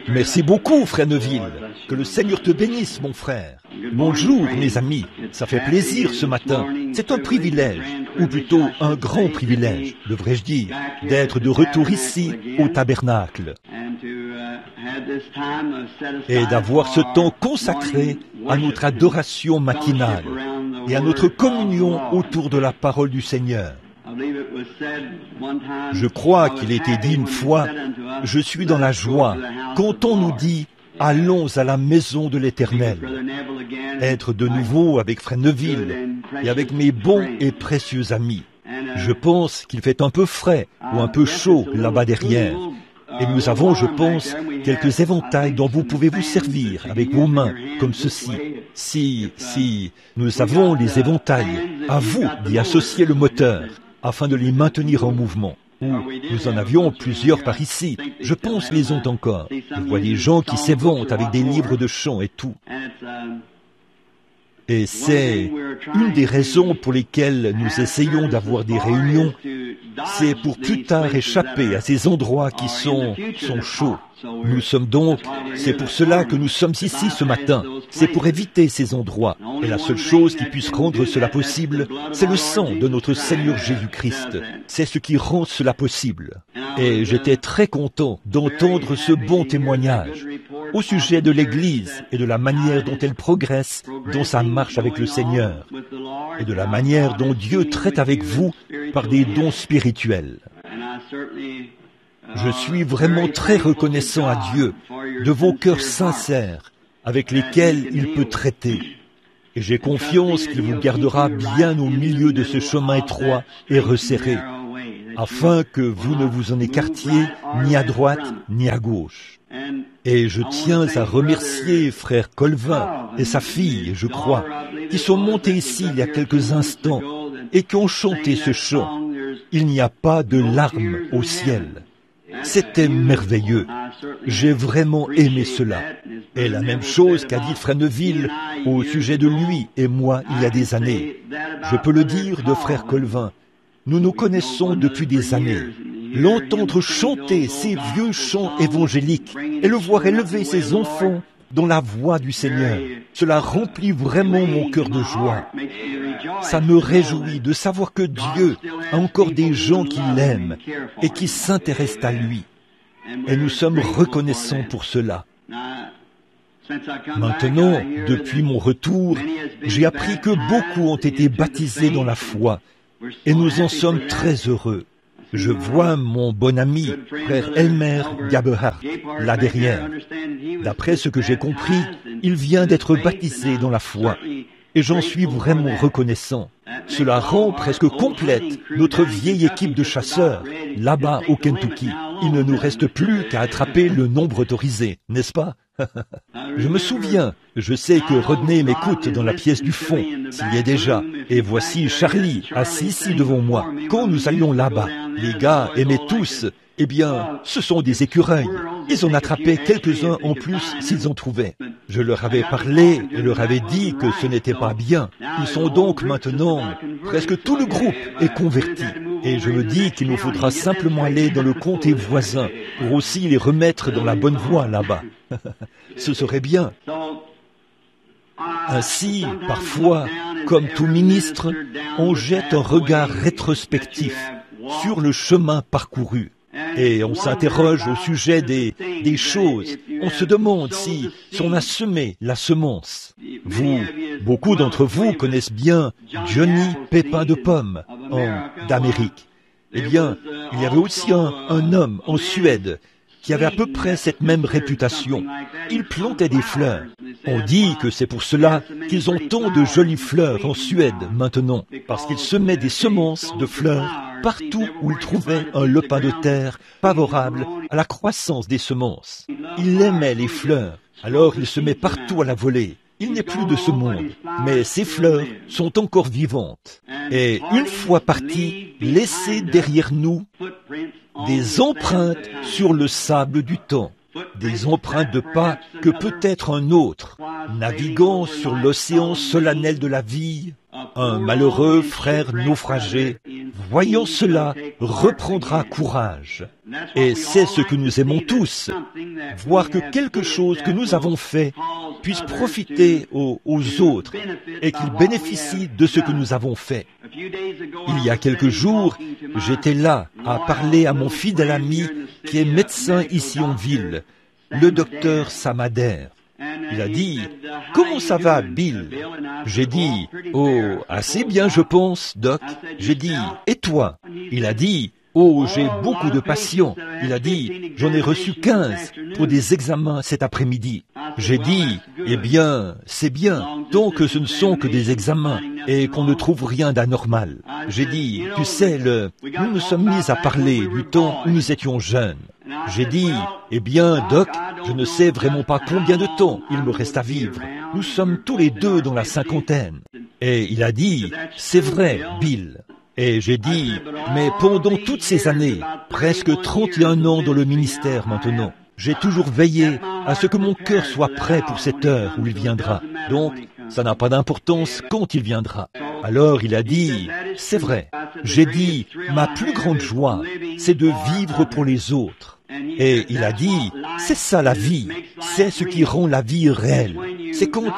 Merci beaucoup, frère Neville. Que le Seigneur te bénisse, mon frère. Bonjour, mes amis. Ça fait plaisir ce matin. C'est un privilège, ou plutôt un grand privilège, devrais-je dire, d'être de retour ici, au tabernacle, et d'avoir ce temps consacré à notre adoration matinale et à notre communion autour de la parole du Seigneur. Je crois qu'il a été dit une fois, « Je suis dans la joie quand on nous dit « Allons à la maison de l'Éternel ». Être de nouveau avec frère Neville et avec mes bons et précieux amis. Je pense qu'il fait un peu frais ou un peu chaud là-bas derrière. Et nous avons, je pense, quelques éventails dont vous pouvez vous servir avec vos mains, comme ceci. Si nous avons les éventails, à vous d'y associer le moteur, afin de les maintenir en mouvement. Ou nous en avions plusieurs par ici. Je pense qu'ils ont encore. Je vois des gens qui s'éventent avec des livres de chants et tout. Et c'est une des raisons pour lesquelles nous essayons d'avoir des réunions, c'est pour plus tard échapper à ces endroits qui sont chauds. Nous sommes donc, c'est pour cela que nous sommes ici ce matin, c'est pour éviter ces endroits. Et la seule chose qui puisse rendre cela possible, c'est le sang de notre Seigneur Jésus-Christ. C'est ce qui rend cela possible. Et j'étais très content d'entendre ce bon témoignage au sujet de l'Église et de la manière dont elle progresse dans sa marche avec le Seigneur et de la manière dont Dieu traite avec vous par des dons spirituels. Je suis vraiment très reconnaissant à Dieu de vos cœurs sincères avec lesquels il peut traiter. Et j'ai confiance qu'il vous gardera bien au milieu de ce chemin étroit et resserré, afin que vous ne vous en écartiez ni à droite ni à gauche. Et je tiens à remercier frère Colvin et sa fille, je crois, qui sont montés ici il y a quelques instants et qui ont chanté ce chant. Il n'y a pas de larmes au ciel. C'était merveilleux. J'ai vraiment aimé cela. Et la même chose qu'a dit frère Neville au sujet de lui et moi il y a des années. Je peux le dire de frère Colvin. Nous nous connaissons depuis des années. L'entendre chanter ces vieux chants évangéliques et le voir élever ses enfants dans la voix du Seigneur, cela remplit vraiment mon cœur de joie. Ça me réjouit de savoir que Dieu a encore des gens qui l'aiment et qui s'intéressent à lui. Et nous sommes reconnaissants pour cela. Maintenant, depuis mon retour, j'ai appris que beaucoup ont été baptisés dans la foi et nous en sommes très heureux. Je vois mon bon ami, frère Elmer Gaberhardt, là derrière. D'après ce que j'ai compris, il vient d'être baptisé dans la foi. Et j'en suis vraiment reconnaissant. Cela rend presque complète notre vieille équipe de chasseurs, là-bas au Kentucky. Il ne nous reste plus qu'à attraper le nombre autorisé, n'est-ce pas? Je me souviens, je sais que Rodney m'écoute dans la pièce du fond, s'il y est déjà, et voici Charlie, assis ici devant moi. Quand nous allions là-bas, les gars aimaient tous, eh bien, ce sont des écureuils. Ils en attrapaient quelques-uns en plus s'ils en trouvaient. Je leur avais parlé et leur avais dit que ce n'était pas bien. Ils sont donc maintenant, presque tout le groupe est converti. Et je me dis qu'il nous faudra simplement aller dans le comté voisin pour aussi les remettre dans la bonne voie là-bas. Ce serait bien. Ainsi, parfois, comme tout ministre, on jette un regard rétrospectif sur le chemin parcouru. Et on s'interroge au sujet des choses. On se demande si on a semé la semence. Beaucoup d'entre vous connaissent bien Johnny Pépin de Pomme d'Amérique. Eh bien, il y avait aussi un homme en Suède qui avait à peu près cette même réputation. Il plantait des fleurs. On dit que c'est pour cela qu'ils ont tant de jolies fleurs en Suède maintenant, parce qu'ils semaient des semences de fleurs partout où ils trouvaient un lopin de terre favorable à la croissance des semences. Il aimait les fleurs, alors il semait partout à la volée. Il n'est plus de ce monde, mais ces fleurs sont encore vivantes. Et une fois parties, laissées derrière nous des empreintes sur le sable du temps, des empreintes de pas que peut-être un autre, naviguant sur l'océan solennel de la vie, un malheureux frère naufragé, voyant cela, reprendra courage. Et c'est ce que nous aimons tous, voir que quelque chose que nous avons fait puisse profiter aux autres et qu'ils bénéficient de ce que nous avons fait. Il y a quelques jours, j'étais là à parler à mon fidèle ami qui est médecin ici en ville, le docteur Samader. Il a dit, « Comment ça va, Bill ?» J'ai dit, « Oh, assez bien, je pense, Doc. » J'ai dit, « Et toi ?» Il a dit, « Oh, j'ai beaucoup de patients. » Il a dit, « J'en ai reçu 15 pour des examens cet après-midi. » J'ai dit, « Eh bien, c'est bien, tant que ce ne sont que des examens et qu'on ne trouve rien d'anormal. » J'ai dit, « Tu sais, nous nous sommes mis à parler du temps où nous étions jeunes. » J'ai dit, « Eh bien, Doc, je ne sais vraiment pas combien de temps il me reste à vivre. Nous sommes tous les deux dans la cinquantaine. » Et il a dit, « C'est vrai, Bill. » Et j'ai dit, « Mais pendant toutes ces années, presque 31 ans dans le ministère maintenant, j'ai toujours veillé à ce que mon cœur soit prêt pour cette heure où il viendra. Donc, ça n'a pas d'importance quand il viendra. » Alors il a dit, « C'est vrai. » J'ai dit, « Ma plus grande joie, c'est de vivre pour les autres. » Et il a dit, c'est ça la vie, c'est ce qui rend la vie réelle. C'est quand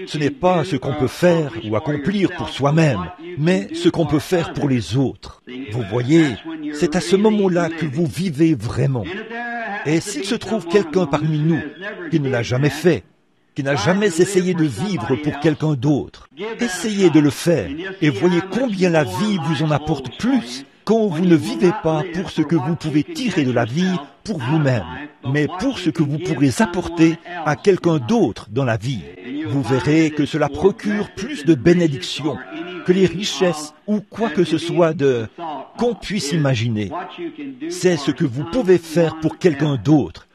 ce n'est pas ce qu'on peut faire ou accomplir pour soi-même, mais ce qu'on peut faire pour les autres. Vous voyez, c'est à ce moment-là que vous vivez vraiment. Et s'il se trouve quelqu'un parmi nous qui ne l'a jamais fait, qui n'a jamais essayé de vivre pour quelqu'un d'autre, essayez de le faire et voyez combien la vie vous en apporte plus quand vous ne vivez pas pour ce que vous pouvez tirer de la vie pour vous-même, mais pour ce que vous pourrez apporter à quelqu'un d'autre dans la vie. Vous verrez que cela procure plus de bénédictions que les richesses ou quoi que ce soit qu'on puisse imaginer. C'est ce que vous pouvez faire pour quelqu'un d'autre,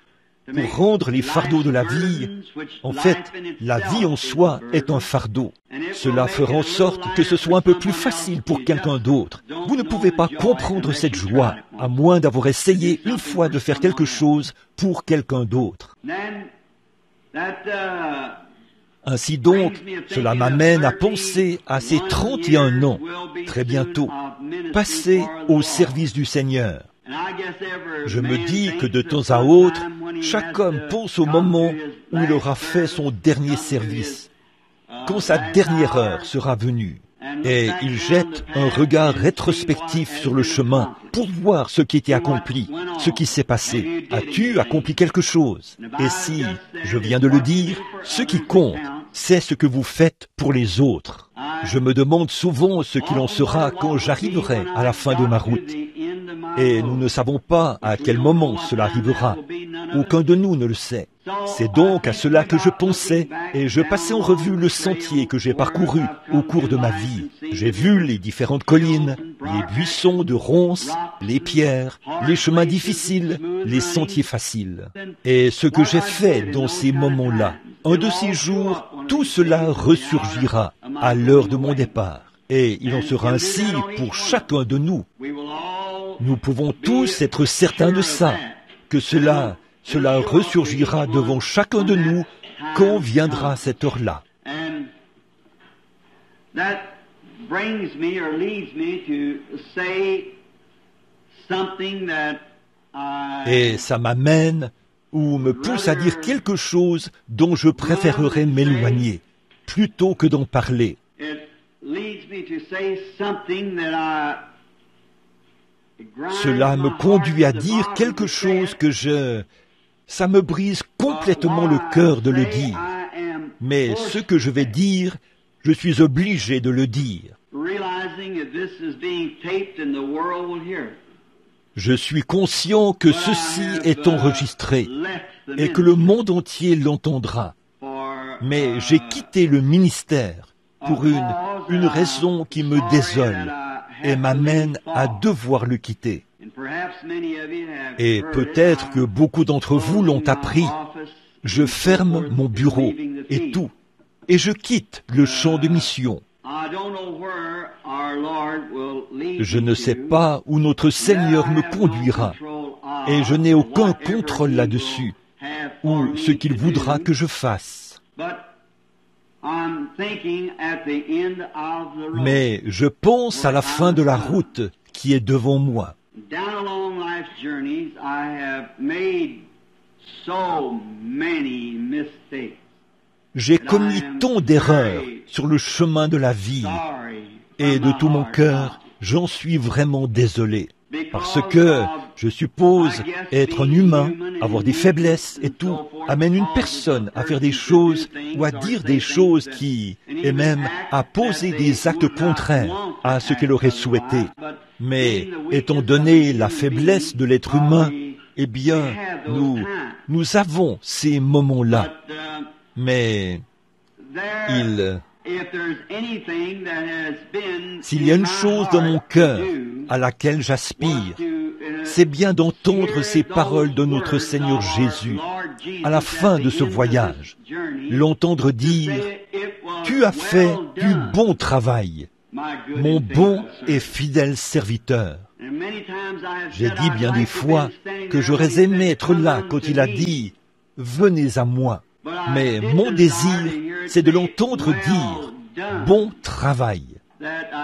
pour rendre les fardeaux de la vie. En fait, la vie en soi est un fardeau. Cela fera en sorte que ce soit un peu plus facile pour quelqu'un d'autre. Vous ne pouvez pas comprendre cette joie, à moins d'avoir essayé une fois de faire quelque chose pour quelqu'un d'autre. Ainsi donc, cela m'amène à penser à ces 31 ans, très bientôt, passés au service du Seigneur. Je me dis que de temps à autre, chaque homme pense au moment où il aura fait son dernier service, quand sa dernière heure sera venue, et il jette un regard rétrospectif sur le chemin pour voir ce qui était accompli, ce qui s'est passé. As-tu accompli quelque chose? Et si, je viens de le dire, ce qui compte, c'est ce que vous faites pour les autres. Je me demande souvent ce qu'il en sera quand j'arriverai à la fin de ma route. Et nous ne savons pas à quel moment cela arrivera. Aucun de nous ne le sait. C'est donc à cela que je pensais, et je passais en revue le sentier que j'ai parcouru au cours de ma vie. J'ai vu les différentes collines, les buissons de ronces, les pierres, les chemins difficiles, les sentiers faciles. Et ce que j'ai fait dans ces moments-là, un de ces jours, tout cela ressurgira à l'heure de mon départ. Et il en sera ainsi pour chacun de nous. Nous pouvons tous être certains de ça, que cela ressurgira devant chacun de nous quand viendra cette heure-là. Et ça m'amène ou me pousse à dire quelque chose dont je préférerais m'éloigner, plutôt que d'en parler. Cela me conduit à dire quelque chose ça me brise complètement le cœur de le dire. Mais ce que je vais dire, je suis obligé de le dire. Je suis conscient que ceci est enregistré et que le monde entier l'entendra. Mais j'ai quitté le ministère pour une raison qui me désole et m'amène à devoir le quitter. Et peut-être que beaucoup d'entre vous l'ont appris. Je ferme mon bureau et tout, et je quitte le champ de mission. Je ne sais pas où notre Seigneur me conduira, et je n'ai aucun contrôle là-dessus, ou ce qu'il voudra que je fasse. Mais je pense à la fin de la route qui est devant moi. Down along life's journeys, I have made so many mistakes. J'ai commis tant d'erreurs sur le chemin de la vie, Sorry et de tout mon cœur, j'en suis vraiment désolé. Parce que, je suppose, être un humain, avoir des faiblesses et tout, amène une personne à faire des choses ou à dire des choses qui, et même à poser des actes contraires à ce qu'elle aurait souhaité. Mais, étant donné la faiblesse de l'être humain, eh bien, nous avons ces moments-là. Mais, s'il y a une chose dans mon cœur à laquelle j'aspire, c'est bien d'entendre ces paroles de notre Seigneur Jésus à la fin de ce voyage, l'entendre dire « Tu as fait du bon travail, mon bon et fidèle serviteur. » J'ai dit bien des fois que j'aurais aimé être là quand il a dit « Venez à moi ». Mais mon désir, c'est de l'entendre dire « Bon travail ».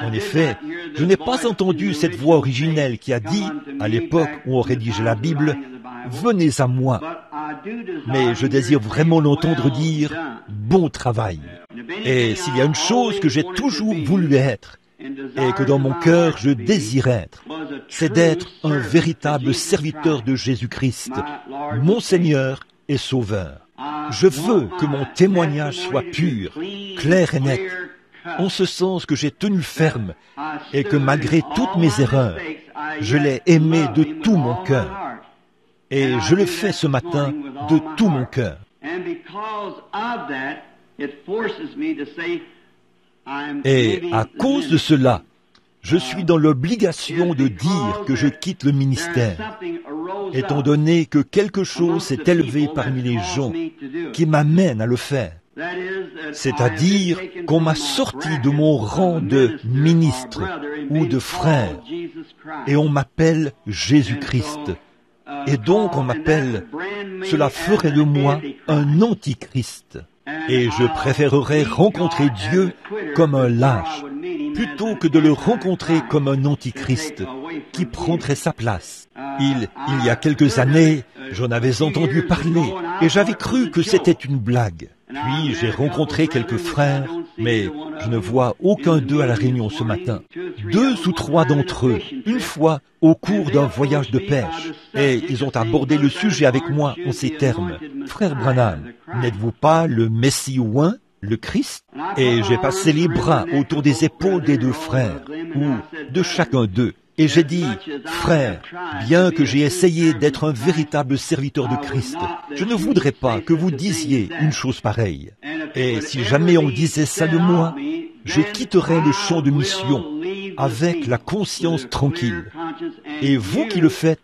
En effet, je n'ai pas entendu cette voix originelle qui a dit, à l'époque où on rédigeait la Bible, « Venez à moi ». Mais je désire vraiment l'entendre dire « Bon travail ». Et s'il y a une chose que j'ai toujours voulu être, et que dans mon cœur je désire être, c'est d'être un véritable serviteur de Jésus-Christ, mon Seigneur et Sauveur. Je veux que mon témoignage soit pur, clair et net, en ce sens que j'ai tenu ferme et que malgré toutes mes erreurs, je l'ai aimé de tout mon cœur. Et je le fais ce matin de tout mon cœur. Et à cause de cela, je suis dans l'obligation de dire que je quitte le ministère, étant donné que quelque chose s'est élevé parmi les gens qui m'amène à le faire. C'est-à-dire qu'on m'a sorti de mon rang de ministre ou de frère, et on m'appelle Jésus-Christ. Et donc on m'appelle, cela ferait de moi un antichrist. Et je préférerais rencontrer Dieu comme un lâche, plutôt que de le rencontrer comme un antichrist qui prendrait sa place. Il y a quelques années, j'en avais entendu parler et j'avais cru que c'était une blague. Puis j'ai rencontré quelques frères, mais je ne vois aucun d'eux à la réunion ce matin. 2 ou 3 d'entre eux, une fois au cours d'un voyage de pêche, et ils ont abordé le sujet avec moi en ces termes. « Frère Branham, n'êtes-vous pas le Messie oint, le Christ ?» Et j'ai passé les bras autour des épaules des 2 frères, ou de chacun d'eux. Et j'ai dit, frère, bien que j'ai essayé d'être un véritable serviteur de Christ, je ne voudrais pas que vous disiez une chose pareille. Et si jamais on disait ça de moi, je quitterais le champ de mission avec la conscience tranquille. Et vous qui le faites,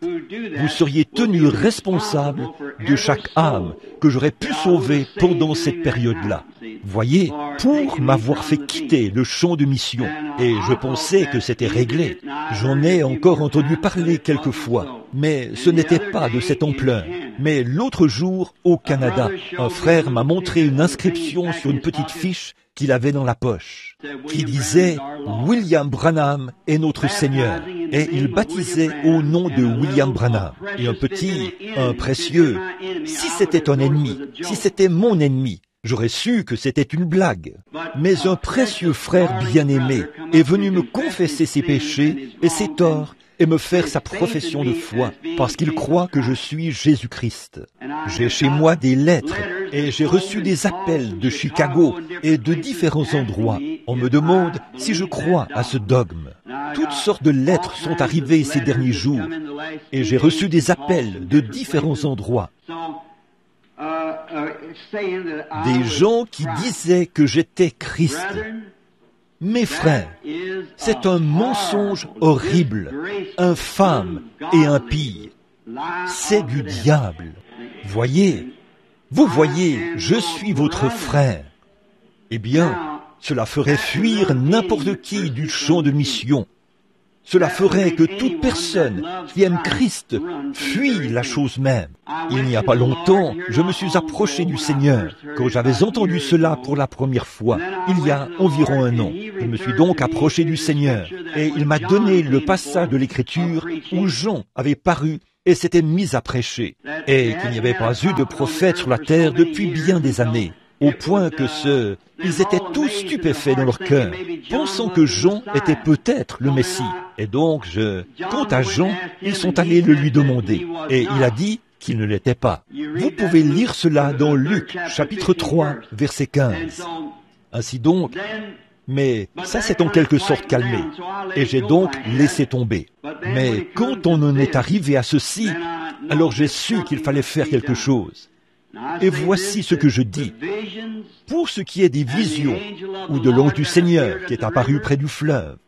vous seriez tenu responsable de chaque âme que j'aurais pu sauver pendant cette période-là. Voyez, pour m'avoir fait quitter le champ de mission, et je pensais que c'était réglé. J'en ai encore entendu parler quelquefois, mais ce n'était pas de cette ampleur. Mais l'autre jour, au Canada, un frère m'a montré une inscription sur une petite fiche qu'il avait dans la poche, qui disait « William Branham est notre Seigneur ». Et il baptisait au nom de William Branham. Et un précieux, si c'était un ennemi, si c'était mon ennemi, j'aurais su que c'était une blague. Mais un précieux frère bien-aimé est venu me confesser ses péchés et ses torts et me faire sa profession de foi, parce qu'il croit que je suis Jésus-Christ. J'ai chez moi des lettres et j'ai reçu des appels de Chicago et de différents endroits. On me demande si je crois à ce dogme. Toutes sortes de lettres sont arrivées ces derniers jours et j'ai reçu des appels de différents endroits. Des gens qui disaient que j'étais Christ. Mes frères, c'est un mensonge horrible, infâme et impie. C'est du diable. Vous voyez, je suis votre frère. Eh bien, cela ferait fuir n'importe qui du champ de mission. Cela ferait que toute personne qui aime Christ fuit la chose même. Il n'y a pas longtemps, je me suis approché du Seigneur quand j'avais entendu cela pour la première fois, il y a environ un an. Je me suis donc approché du Seigneur et il m'a donné le passage de l'Écriture où Jean avait paru et s'était mis à prêcher, et qu'il n'y avait pas eu de prophète sur la terre depuis bien des années, au point que ils étaient tous stupéfaits dans leur cœur, pensant que Jean était peut-être le Messie. Et donc, quant à Jean, ils sont allés le lui demander, et il a dit qu'il ne l'était pas. Vous pouvez lire cela dans Luc, chapitre 3, verset 15. Ainsi donc, mais ça s'est en quelque sorte calmé, et j'ai donc laissé tomber. Mais quand on en est arrivé à ceci, alors j'ai su qu'il fallait faire quelque chose. Et voici ce que je dis. Pour ce qui est des visions ou de l'ange du Seigneur qui est apparu près du fleuve,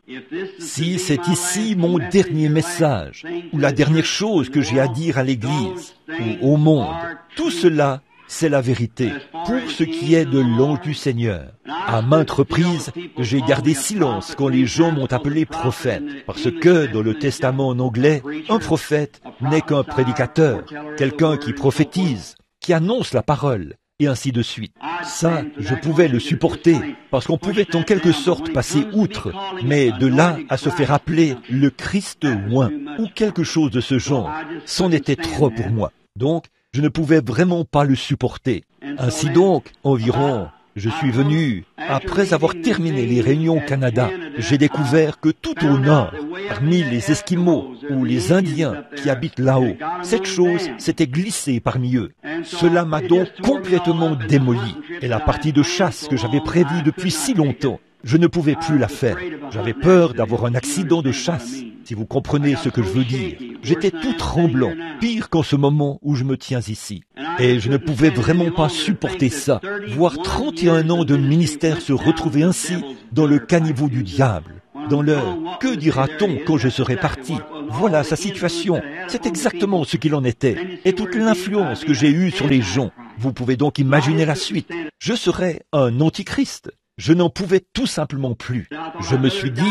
si c'est ici mon dernier message ou la dernière chose que j'ai à dire à l'Église ou au monde, tout cela, c'est la vérité. Pour ce qui est de l'ange du Seigneur, à maintes reprises, j'ai gardé silence quand les gens m'ont appelé prophète, parce que dans le Testament en anglais, un prophète n'est qu'un prédicateur, quelqu'un qui prophétise, qui annonce la parole, et ainsi de suite. Ça, je pouvais le supporter, parce qu'on pouvait en quelque sorte passer outre, mais de là à se faire appeler le Christ oint, ou quelque chose de ce genre, c'en était trop pour moi. Donc, je ne pouvais vraiment pas le supporter. Ainsi donc, environ, je suis venu, après avoir terminé les réunions au Canada, j'ai découvert que tout au nord, parmi les Esquimaux ou les Indiens qui habitent là-haut, cette chose s'était glissée parmi eux. Cela m'a donc complètement démoli. Et la partie de chasse que j'avais prévue depuis si longtemps, je ne pouvais plus la faire. J'avais peur d'avoir un accident de chasse, si vous comprenez ce que je veux dire. J'étais tout tremblant, pire qu'en ce moment où je me tiens ici. Et je ne pouvais vraiment pas supporter ça, voir 31 ans de ministère se retrouver ainsi dans le caniveau du diable. Dans le « que dira-t-on quand je serai parti ?» Voilà sa situation. C'est exactement ce qu'il en était. Et toute l'influence que j'ai eue sur les gens. Vous pouvez donc imaginer la suite. Je serais un antichrist. Je n'en pouvais tout simplement plus. Je me suis dit,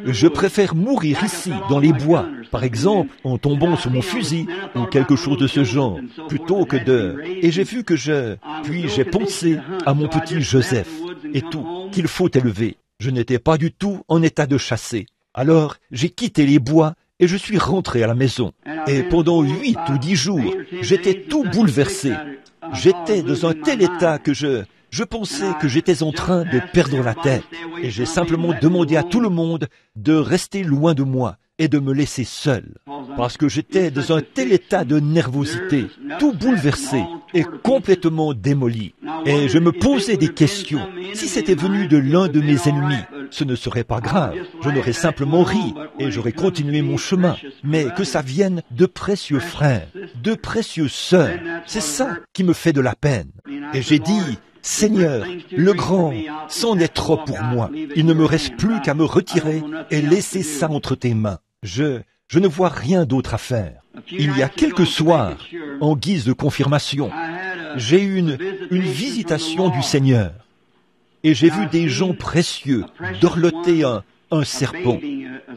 je préfère mourir ici, dans les bois, par exemple, en tombant sur mon fusil, ou quelque chose de ce genre, plutôt que de... Et j'ai vu que Puis j'ai pensé à mon petit Joseph, et tout, qu'il faut élever. Je n'étais pas du tout en état de chasser. Alors, j'ai quitté les bois, et je suis rentré à la maison. Et pendant 8 ou 10 jours, j'étais tout bouleversé. J'étais dans un tel état que je pensais que j'étais en train de perdre la tête, et j'ai simplement demandé à tout le monde de rester loin de moi et de me laisser seul, parce que j'étais dans un tel état de nervosité, tout bouleversé et complètement démoli. Et je me posais des questions. Si c'était venu de l'un de mes ennemis, ce ne serait pas grave. Je n'aurais simplement ri et j'aurais continué mon chemin. Mais que ça vienne de précieux frères, de précieuses sœurs, c'est ça qui me fait de la peine. Et j'ai dit, Seigneur, le grand, c'en est trop pour moi. Il ne me reste plus qu'à me retirer et laisser ça entre tes mains. Je ne vois rien d'autre à faire. Il y a quelques soirs, en guise de confirmation, j'ai eu une visitation du Seigneur. Et j'ai vu des gens précieux dorloter un serpent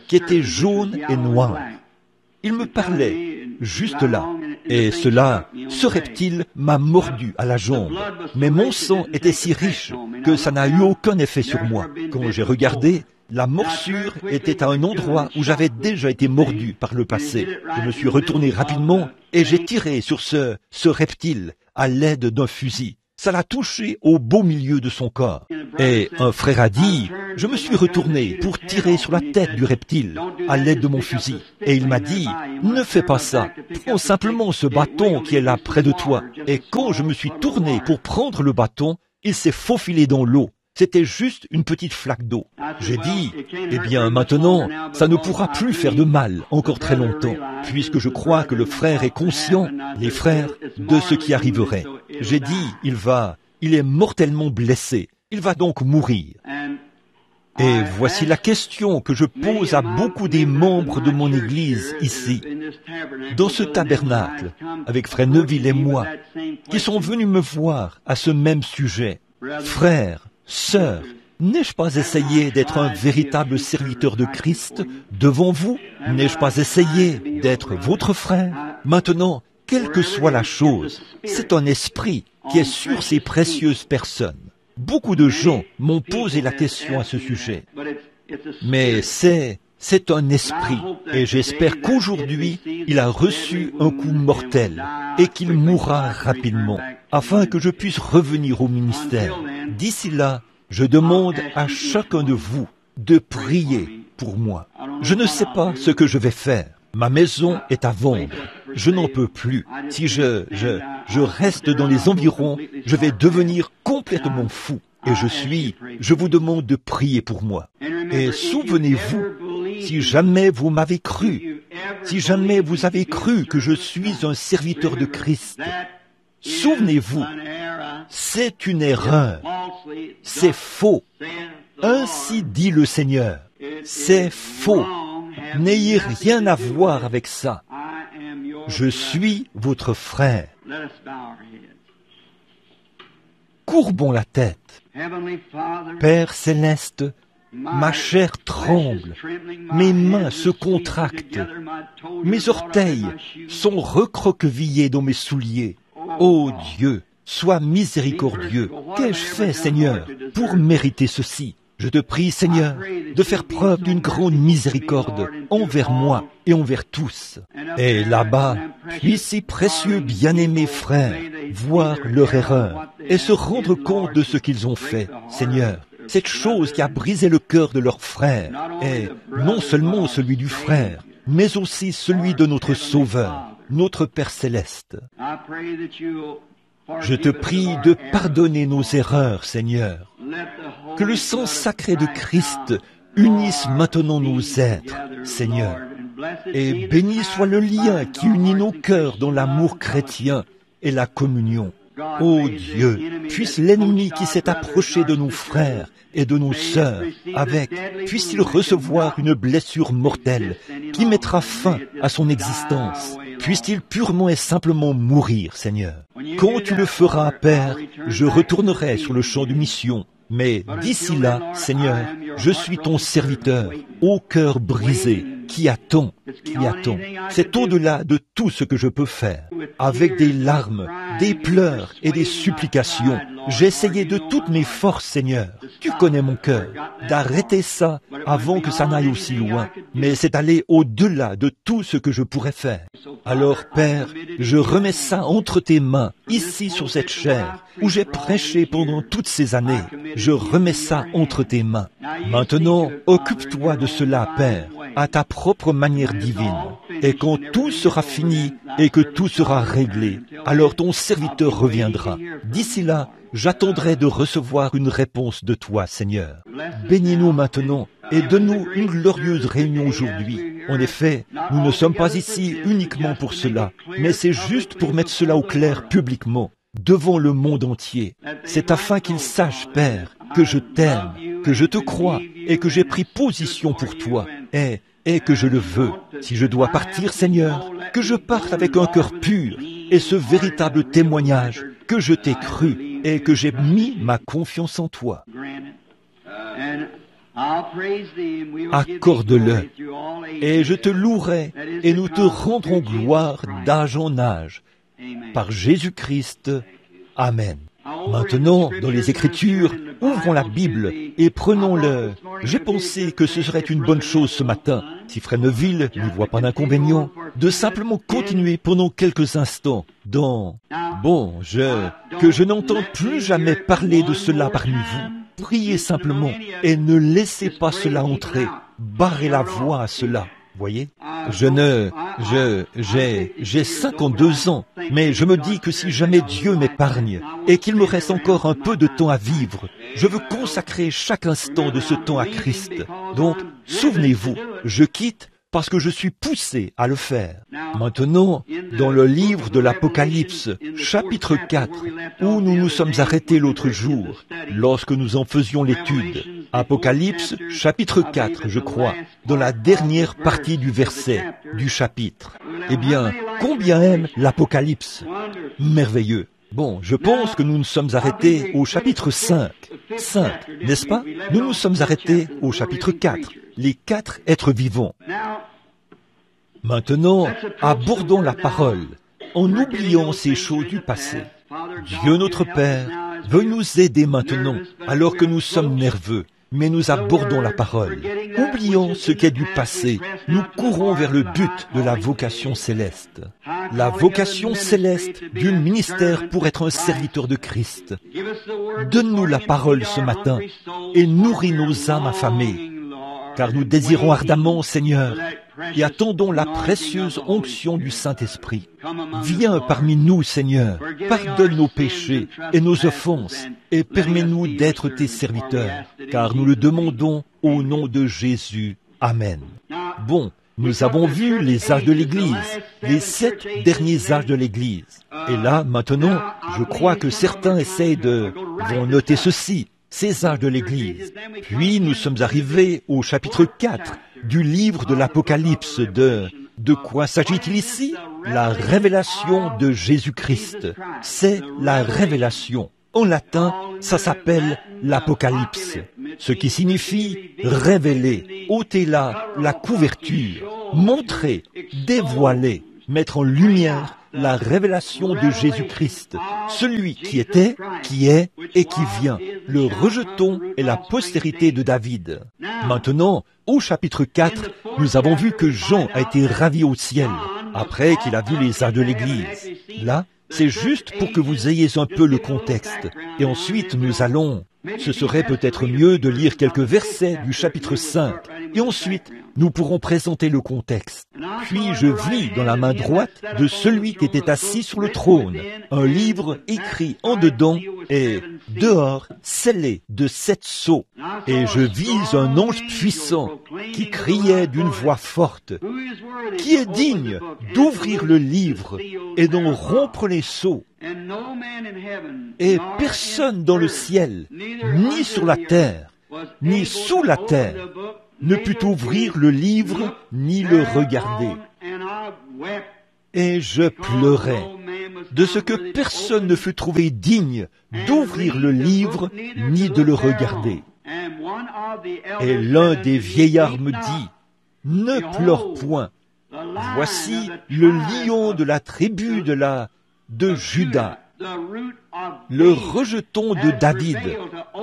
qui était jaune et noir. Il me parlait juste là. Et ce reptile m'a mordu à la jambe. Mais mon sang était si riche que ça n'a eu aucun effet sur moi. Quand j'ai regardé, la morsure était à un endroit où j'avais déjà été mordu par le passé. Je me suis retourné rapidement et j'ai tiré sur ce reptile à l'aide d'un fusil. Ça l'a touché au beau milieu de son corps. Et un frère a dit, je me suis retourné pour tirer sur la tête du reptile à l'aide de mon fusil. Et il m'a dit, ne fais pas ça, prends simplement ce bâton qui est là près de toi. Et quand je me suis tourné pour prendre le bâton, il s'est faufilé dans l'eau. C'était juste une petite flaque d'eau. J'ai dit, eh bien maintenant, ça ne pourra plus faire de mal encore très longtemps, puisque je crois que le frère est conscient, les frères, de ce qui arriverait. J'ai dit, il est mortellement blessé, il va donc mourir. Et voici la question que je pose à beaucoup des membres de mon Église ici, dans ce tabernacle, avec frère Neville et moi, qui sont venus me voir à ce même sujet. Frères, sœurs, N'ai-je pas essayé d'être un véritable serviteur de Christ devant vous? N'ai-je pas essayé d'être votre frère? Maintenant, quelle que soit la chose, c'est un esprit qui est sur ces précieuses personnes. Beaucoup de gens m'ont posé la question à ce sujet. Mais c'est un esprit, et j'espère qu'aujourd'hui, il a reçu un coup mortel et qu'il mourra rapidement, afin que je puisse revenir au ministère. D'ici là, je demande à chacun de vous de prier pour moi. Je ne sais pas ce que je vais faire. Ma maison est à vendre. Je n'en peux plus. Si je reste dans les environs, je vais devenir complètement fou. Et je vous demande de prier pour moi. Et souvenez-vous, si jamais vous m'avez cru, si jamais vous avez cru que je suis un serviteur de Christ, souvenez-vous, c'est une erreur, c'est faux. Ainsi dit le Seigneur, c'est faux. N'ayez rien à voir avec ça. Je suis votre frère. Courbons la tête. Père céleste, ma chair tremble, mes mains se contractent, mes orteils sont recroquevillés dans mes souliers. Ô Dieu, sois miséricordieux. Qu'ai-je fait, Seigneur, pour mériter ceci? Je te prie, Seigneur, de faire preuve d'une grande miséricorde envers moi et envers tous. Et là-bas, puissent ces précieux bien-aimés frères voir leur erreur et se rendre compte de ce qu'ils ont fait. Seigneur, cette chose qui a brisé le cœur de leur frère est non seulement celui du frère, mais aussi celui de notre Sauveur, notre Père céleste. Je te prie de pardonner nos erreurs, Seigneur. Que le sang sacré de Christ unisse maintenant nos êtres, Seigneur. Et béni soit le lien qui unit nos cœurs dans l'amour chrétien et la communion. Ô Dieu, puisse l'ennemi qui s'est approché de nos frères et de nos sœurs puisse-t-il recevoir une blessure mortelle qui mettra fin à son existence. Puisse-t-il purement et simplement mourir, Seigneur. Quand tu le feras, Père, je retournerai sur le champ de mission. Mais d'ici là, Seigneur, je suis ton serviteur, au cœur brisé, qui attend. C'est au-delà de tout ce que je peux faire. Avec des larmes, des pleurs et des supplications, j'ai essayé de toutes mes forces, Seigneur. Tu connais mon cœur, d'arrêter ça avant que ça n'aille aussi loin. Mais c'est aller au-delà de tout ce que je pourrais faire. Alors, Père, je remets ça entre tes mains, ici sur cette chaire, où j'ai prêché pendant toutes ces années. Je remets ça entre tes mains. Maintenant, occupe-toi de cela, Père, à ta propre manière divine. Et quand tout sera fini et que tout sera réglé, alors ton serviteur reviendra. D'ici là, j'attendrai de recevoir une réponse de toi, Seigneur. Bénis-nous maintenant et donne-nous une glorieuse réunion aujourd'hui. En effet, nous ne sommes pas ici uniquement pour cela, mais c'est juste pour mettre cela au clair publiquement, devant le monde entier. C'est afin qu'ils sachent, Père, que je t'aime, que je te crois et que j'ai pris position pour toi et que je le veux. Si je dois partir, Seigneur, que je parte avec un cœur pur et ce véritable témoignage que je t'ai cru et que j'ai mis ma confiance en toi. Accorde-le, et je te louerai, et nous te rendrons gloire d'âge en âge. Par Jésus-Christ. Amen. Maintenant, dans les Écritures, ouvrons la Bible et prenons-le. J'ai pensé que ce serait une bonne chose ce matin, si Frère Neville n'y voit pas d'inconvénient, de simplement continuer pendant quelques instants dans... que je n'entende plus jamais parler de cela parmi vous. Priez simplement et ne laissez pas cela entrer. Barrez la voie à cela. Voyez, j'ai 52 ans, mais je me dis que si jamais Dieu m'épargne et qu'il me reste encore un peu de temps à vivre, je veux consacrer chaque instant de ce temps à Christ. Donc, souvenez-vous, je quitte parce que je suis poussé à le faire. Maintenant, dans le livre de l'Apocalypse, chapitre 4, où nous nous sommes arrêtés l'autre jour, lorsque nous en faisions l'étude, Apocalypse, chapitre 4, je crois, dans la dernière partie du verset, du chapitre. Eh bien, combien aime l'Apocalypse? Merveilleux. Bon, je pense que nous nous sommes arrêtés au chapitre 5. 5, n'est-ce pas? Nous nous sommes arrêtés au chapitre 4, les 4 êtres vivants. Maintenant, abordons la parole, en oubliant ces choses du passé. Dieu notre Père veut nous aider maintenant, alors que nous sommes nerveux, mais nous abordons la parole. Oublions ce qui est du passé, nous courons vers le but de la vocation céleste. La vocation céleste du ministère pour être un serviteur de Christ. Donne-nous la parole ce matin et nourris nos âmes affamées, car nous désirons ardemment, Seigneur, et attendons la précieuse onction du Saint-Esprit. Viens parmi nous, Seigneur, pardonne nos péchés et nos offenses, et permets-nous d'être tes serviteurs, car nous le demandons au nom de Jésus. Amen. Bon, nous avons vu les âges de l'Église, les 7 derniers âges de l'Église. Et là, maintenant, je crois que certains vont noter ceci, ces âges de l'Église. Puis nous sommes arrivés au chapitre 4 du livre de l'Apocalypse. De quoi s'agit-il ici? La révélation de Jésus-Christ. C'est la révélation. En latin, ça s'appelle l'Apocalypse, ce qui signifie révéler, ôter la couverture, montrer, dévoiler, mettre en lumière la révélation de Jésus-Christ, celui qui était, qui est et qui vient, le rejeton et la postérité de David. Maintenant, au chapitre 4, nous avons vu que Jean a été ravi au ciel, après qu'il a vu les âges de l'Église. Là, c'est juste pour que vous ayez un peu le contexte. Et ensuite, ce serait peut-être mieux de lire quelques versets du chapitre 5. Et ensuite, nous pourrons présenter le contexte. Puis je vis dans la main droite de celui qui était assis sur le trône un livre écrit en dedans et dehors scellé de 7 sceaux. Et je vis un ange puissant qui criait d'une voix forte, « Qui est digne d'ouvrir le livre et d'en rompre les sceaux ?» Et personne dans le ciel, ni sur la terre, ni sous la terre, ne put ouvrir le livre ni le regarder. Et je pleurais de ce que personne ne fut trouvé digne d'ouvrir le livre ni de le regarder. Et l'un des vieillards me dit, « Ne pleure point, voici le lion de la tribu de Juda, le rejeton de David,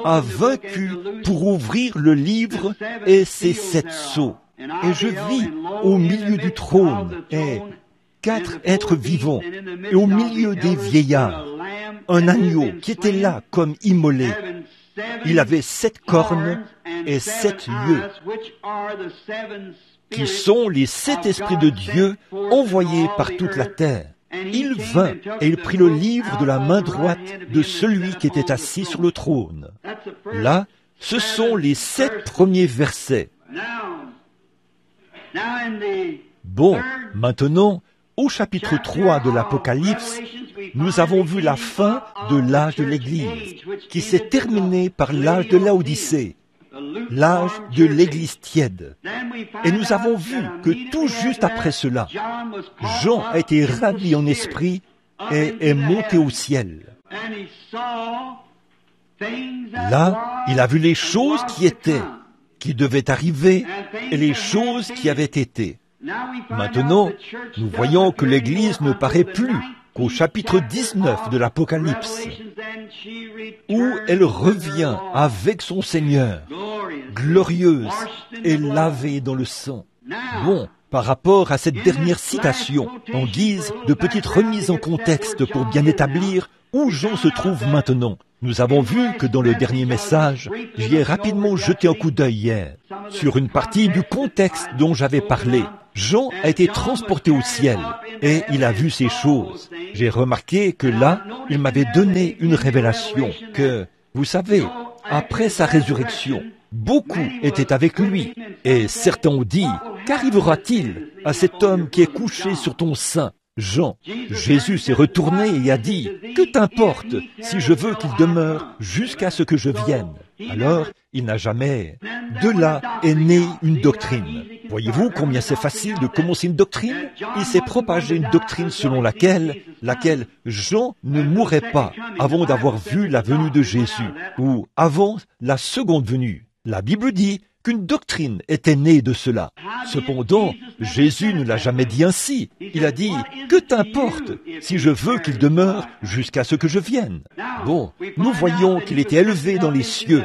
a vaincu pour ouvrir le livre et ses 7 sceaux. Et je vis au milieu du trône et 4 êtres vivants, et au milieu des vieillards, un agneau qui était là comme immolé. Il avait 7 cornes et 7 yeux, qui sont les 7 esprits de Dieu envoyés par toute la terre. Il vint et il prit le livre de la main droite de celui qui était assis sur le trône. Là, ce sont les 7 premiers versets. Bon, maintenant, au chapitre 3 de l'Apocalypse, nous avons vu la fin de l'âge de l'Église, qui s'est terminé par l'âge de Laodicée, l'âge de l'Église tiède. Et nous avons vu que tout juste après cela, Jean a été ravi en esprit et est monté au ciel. Là, il a vu les choses qui étaient, qui devaient arriver, et les choses qui avaient été. Maintenant, nous voyons que l'Église ne paraît plus qu'au chapitre 19 de l'Apocalypse, où elle revient avec son Seigneur, glorieuse et lavée dans le sang. Bon, par rapport à cette dernière citation, en guise de petite remise en contexte pour bien établir où Jean se trouve maintenant, nous avons vu que dans le dernier message, j'y ai rapidement jeté un coup d'œil hier, sur une partie du contexte dont j'avais parlé. Jean a été transporté au ciel et il a vu ces choses. J'ai remarqué que là, il m'avait donné une révélation que, vous savez, après sa résurrection, beaucoup étaient avec lui. Et certains ont dit, qu'arrivera-t-il à cet homme qui est couché sur ton sein, Jean? Jésus s'est retourné et a dit, que t'importe si je veux qu'il demeure jusqu'à ce que je vienne? Alors, il n'a jamais. De là est née une doctrine. Voyez-vous combien c'est facile de commencer une doctrine? Il s'est propagé une doctrine selon laquelle Jean ne mourrait pas avant d'avoir vu la venue de Jésus, ou avant la seconde venue. La Bible dit qu'une doctrine était née de cela. Cependant, Jésus ne l'a jamais dit ainsi. Il a dit, « Que t'importe si je veux qu'il demeure jusqu'à ce que je vienne ?» Bon, nous voyons qu'il était élevé dans les cieux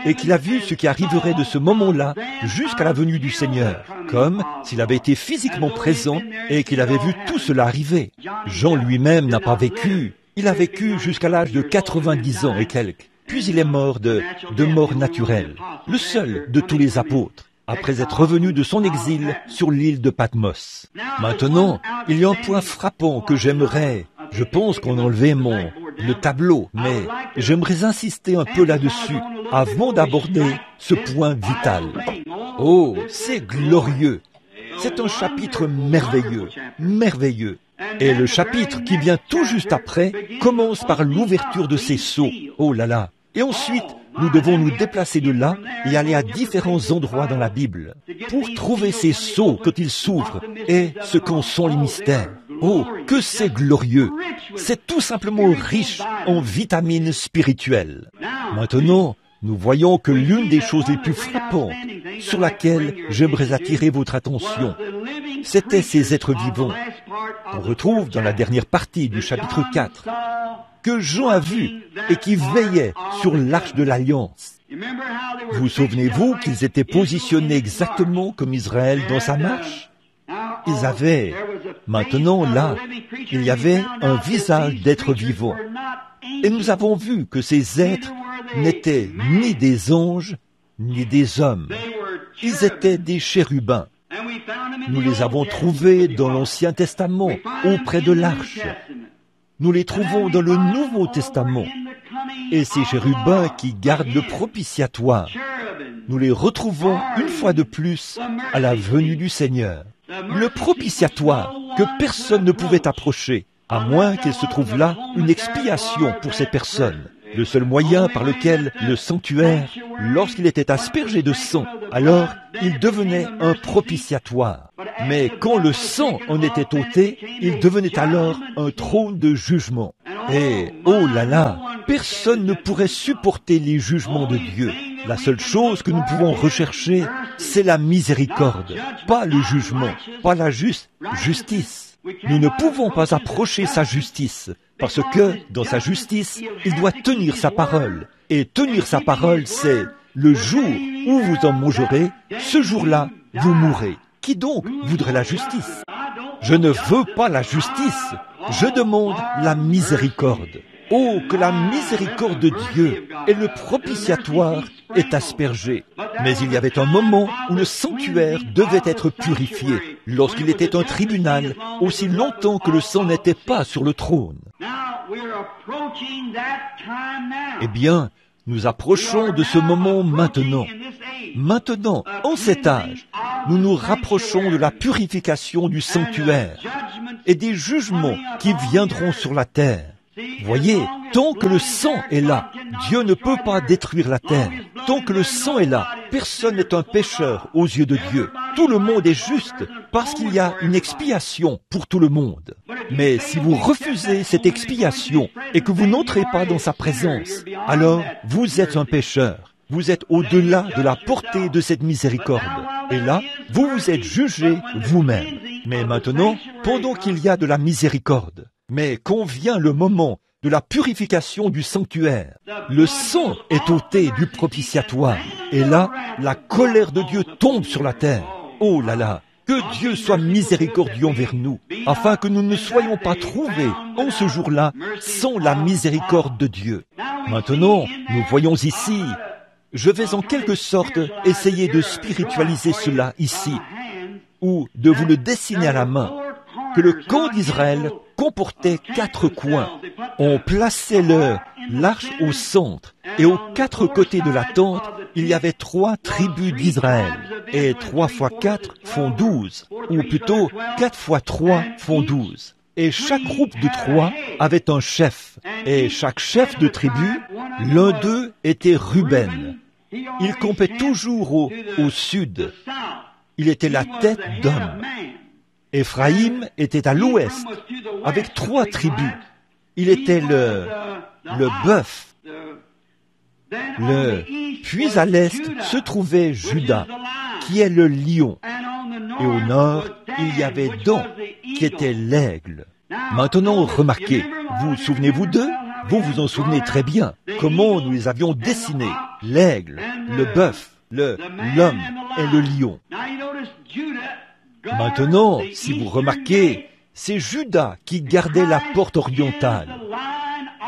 et qu'il a vu ce qui arriverait de ce moment-là jusqu'à la venue du Seigneur, comme s'il avait été physiquement présent et qu'il avait vu tout cela arriver. Jean lui-même n'a pas vécu. Il a vécu jusqu'à l'âge de 90 ans et quelques. Puis il est mort de mort naturelle, le seul de tous les apôtres, après être revenu de son exil sur l'île de Patmos. Maintenant, il y a un point frappant que j'aimerais, je pense qu'on a enlevé le tableau, mais j'aimerais insister un peu là-dessus avant d'aborder ce point vital. Oh, c'est glorieux! C'est un chapitre merveilleux, merveilleux. Et le chapitre qui vient tout juste après commence par l'ouverture de ces sceaux. Oh là là! Et ensuite, nous devons nous déplacer de là et aller à différents endroits dans la Bible pour trouver ces sceaux quand ils s'ouvrent et ce qu'en sont les mystères. Oh, que c'est glorieux! C'est tout simplement riche en vitamines spirituelles. Maintenant, nous voyons que l'une des choses les plus frappantes sur laquelle j'aimerais attirer votre attention, c'était ces êtres vivants. On retrouve dans la dernière partie du chapitre 4 que Jean a vu et qui veillaient sur l'arche de l'Alliance. Vous souvenez-vous qu'ils étaient positionnés exactement comme Israël dans sa marche? Ils avaient, maintenant là, il y avait un visage d'être vivant. Et nous avons vu que ces êtres n'étaient ni des anges, ni des hommes. Ils étaient des chérubins. Nous les avons trouvés dans l'Ancien Testament, auprès de l'arche. Nous les trouvons dans le Nouveau Testament. Et ces chérubins qui gardent le propitiatoire, nous les retrouvons une fois de plus à la venue du Seigneur. Le propitiatoire que personne ne pouvait approcher, à moins qu'il se trouve là une expiation pour ces personnes. Le seul moyen par lequel le sanctuaire, lorsqu'il était aspergé de sang, alors il devenait un propitiatoire. Mais quand le sang en était ôté, il devenait alors un trône de jugement. Et, oh là là, personne ne pourrait supporter les jugements de Dieu. La seule chose que nous pouvons rechercher, c'est la miséricorde, pas le jugement, pas la justice. Nous ne pouvons pas approcher sa justice, parce que, dans sa justice, il doit tenir sa parole. Et tenir sa parole, c'est le jour où vous en mangerez, ce jour-là, vous mourrez. Qui donc voudrait la justice? Je ne veux pas la justice, je demande la miséricorde. Oh, que la miséricorde de Dieu et le propitiatoire est aspergé. Mais il y avait un moment où le sanctuaire devait être purifié, lorsqu'il était un tribunal, aussi longtemps que le sang n'était pas sur le trône. Eh bien, nous approchons de ce moment maintenant. Maintenant, en cet âge, nous nous rapprochons de la purification du sanctuaire et des jugements qui viendront sur la terre. Voyez, tant que le sang est là, Dieu ne peut pas détruire la terre. Tant que le sang est là, personne n'est un pécheur aux yeux de Dieu. Tout le monde est juste parce qu'il y a une expiation pour tout le monde. Mais si vous refusez cette expiation et que vous n'entrez pas dans sa présence, alors vous êtes un pécheur. Vous êtes au-delà de la portée de cette miséricorde. Et là, vous vous êtes jugé vous-même. Mais maintenant, pendant qu'il y a de la miséricorde, mais quand vient le moment de la purification du sanctuaire, le sang est ôté du propitiatoire. Et là, la colère de Dieu tombe sur la terre. Oh là là, que Dieu soit miséricordieux envers nous, afin que nous ne soyons pas trouvés en ce jour-là sans la miséricorde de Dieu. Maintenant, nous voyons ici, je vais en quelque sorte essayer de spiritualiser cela ici, ou de vous le dessiner à la main, que le camp d'Israël comportait 4 coins. On plaçait l'arche au centre, et aux 4 côtés de la tente, il y avait 3 tribus d'Israël. Et 3 fois 4 font 12, ou plutôt 4 fois 3 font 12. Et chaque groupe de 3 avait un chef, et chaque chef de tribu, l'un d'eux était Ruben. Il campait toujours au sud. il était la tête d'homme. Éphraïm était à l'ouest, avec 3 tribus. Il était le bœuf. Puis à l'est se trouvait Juda, qui est le lion. Et au nord, il y avait Dan, qui était l'aigle. Maintenant, remarquez, vous souvenez-vous d'eux? Vous vous en souvenez très bien. Comment nous les avions dessinés? L'aigle, le bœuf, l'homme et le lion. Maintenant, si vous remarquez, c'est Judas qui gardait la porte orientale.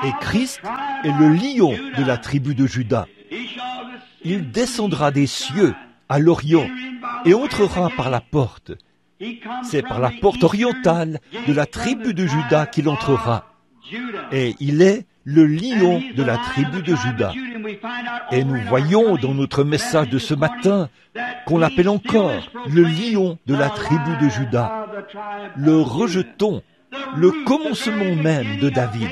Et Christ est le lion de la tribu de Juda. Il descendra des cieux à l'Orient et entrera par la porte. C'est par la porte orientale de la tribu de Juda qu'il entrera. Et il est le lion de la tribu de Juda. Et nous voyons dans notre message de ce matin qu'on l'appelle encore le lion de la tribu de Juda. Le rejeton, le commencement même de David.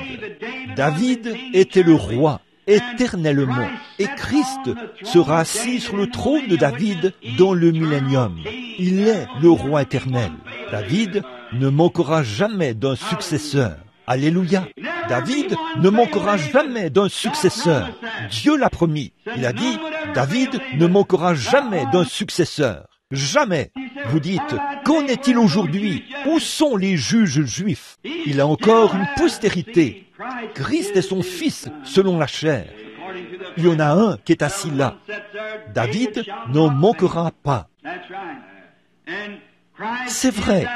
David était le roi éternellement, et Christ sera assis sur le trône de David dans le millénium. Il est le roi éternel. David ne manquera jamais d'un successeur. Alléluia. David ne manquera jamais d'un successeur. Dieu l'a promis. Il a dit, David ne manquera jamais d'un successeur. Jamais. Vous dites, qu'en est-il aujourd'hui? Où sont les juges juifs? Il a encore une postérité. Christ est son fils selon la chair. Il y en a un qui est assis là. David n'en manquera pas. C'est vrai.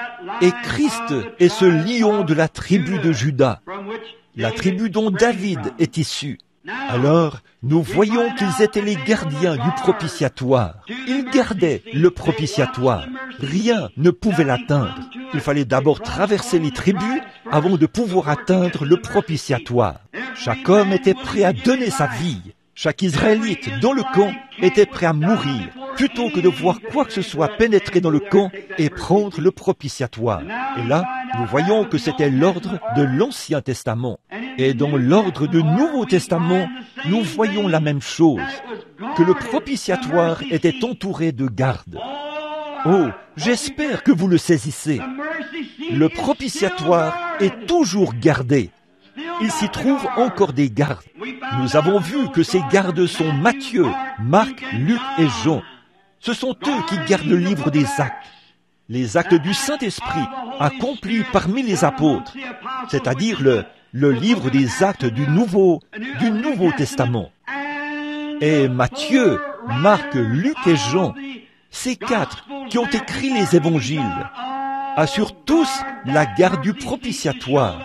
Et Christ est ce lion de la tribu de Juda, la tribu dont David est issu. Alors, nous voyons qu'ils étaient les gardiens du propitiatoire. Ils gardaient le propitiatoire. Rien ne pouvait l'atteindre. Il fallait d'abord traverser les tribus avant de pouvoir atteindre le propitiatoire. Chaque homme était prêt à donner sa vie. Chaque Israélite dans le camp était prêt à mourir, plutôt que de voir quoi que ce soit pénétrer dans le camp et prendre le propitiatoire. Et là, nous voyons que c'était l'ordre de l'Ancien Testament. Et dans l'ordre du Nouveau Testament, nous voyons la même chose, que le propitiatoire était entouré de gardes. Oh, j'espère que vous le saisissez. Le propitiatoire est toujours gardé. Il s'y trouve encore des gardes. Nous avons vu que ces gardes sont Matthieu, Marc, Luc et Jean. Ce sont eux qui gardent le livre des actes. Les actes du Saint-Esprit accomplis parmi les apôtres, c'est-à-dire le livre des actes du Nouveau Testament. Et Matthieu, Marc, Luc et Jean, ces 4 qui ont écrit les évangiles, assurent tous la garde du propitiatoire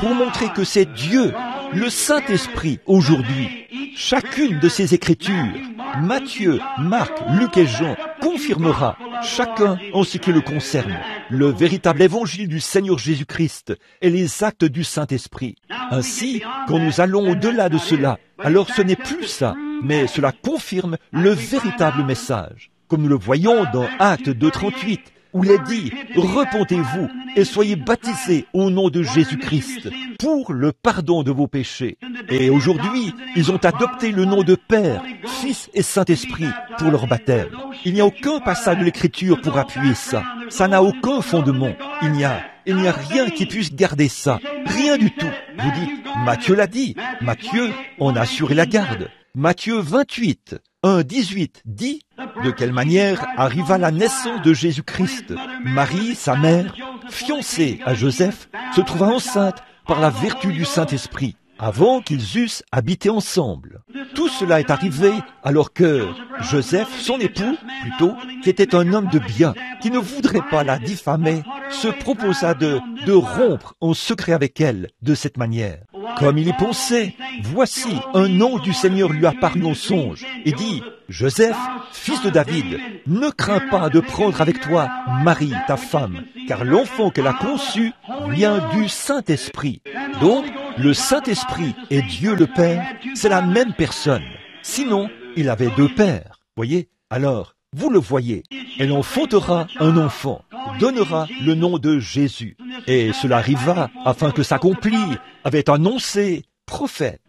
pour montrer que c'est Dieu, le Saint-Esprit, aujourd'hui. Chacune de ces écritures, Matthieu, Marc, Luc et Jean, confirmera, chacun en ce qui le concerne, le véritable évangile du Seigneur Jésus-Christ et les actes du Saint-Esprit. Ainsi, quand nous allons au-delà de cela, alors ce n'est plus ça, mais cela confirme le véritable message. Comme nous le voyons dans Actes 2:38, où il est dit « Repentez-vous et soyez baptisés au nom de Jésus-Christ pour le pardon de vos péchés. » Et aujourd'hui, ils ont adopté le nom de Père, Fils et Saint-Esprit pour leur baptême. Il n'y a aucun passage de l'Écriture pour appuyer ça. Ça n'a aucun fondement. Il n'y a rien qui puisse garder ça. Rien du tout. Vous dites, Matthieu l'a dit. Matthieu en a assuré la garde. Matthieu 28, 1:18 dit de quelle manière arriva la naissance de Jésus-Christ. Marie, sa mère, fiancée à Joseph, se trouva enceinte par la vertu du Saint-Esprit, avant qu'ils eussent habité ensemble. Tout cela est arrivé alors que Joseph, son époux, plutôt, qui était un homme de bien, qui ne voudrait pas la diffamer, se proposa de rompre en secret avec elle de cette manière. Comme il y pensait, voici un ange du Seigneur lui apparut en songe et dit, « Joseph, fils de David, ne crains pas de prendre avec toi Marie, ta femme, car l'enfant qu'elle a conçu vient du Saint-Esprit. » Donc, le Saint-Esprit et Dieu le Père, c'est la même personne. Sinon, il avait 2 pères. Voyez? Alors, vous le voyez, elle enfantera un enfant, donnera le nom de Jésus. Et cela arriva afin que s'accomplit, avait annoncé, prophète.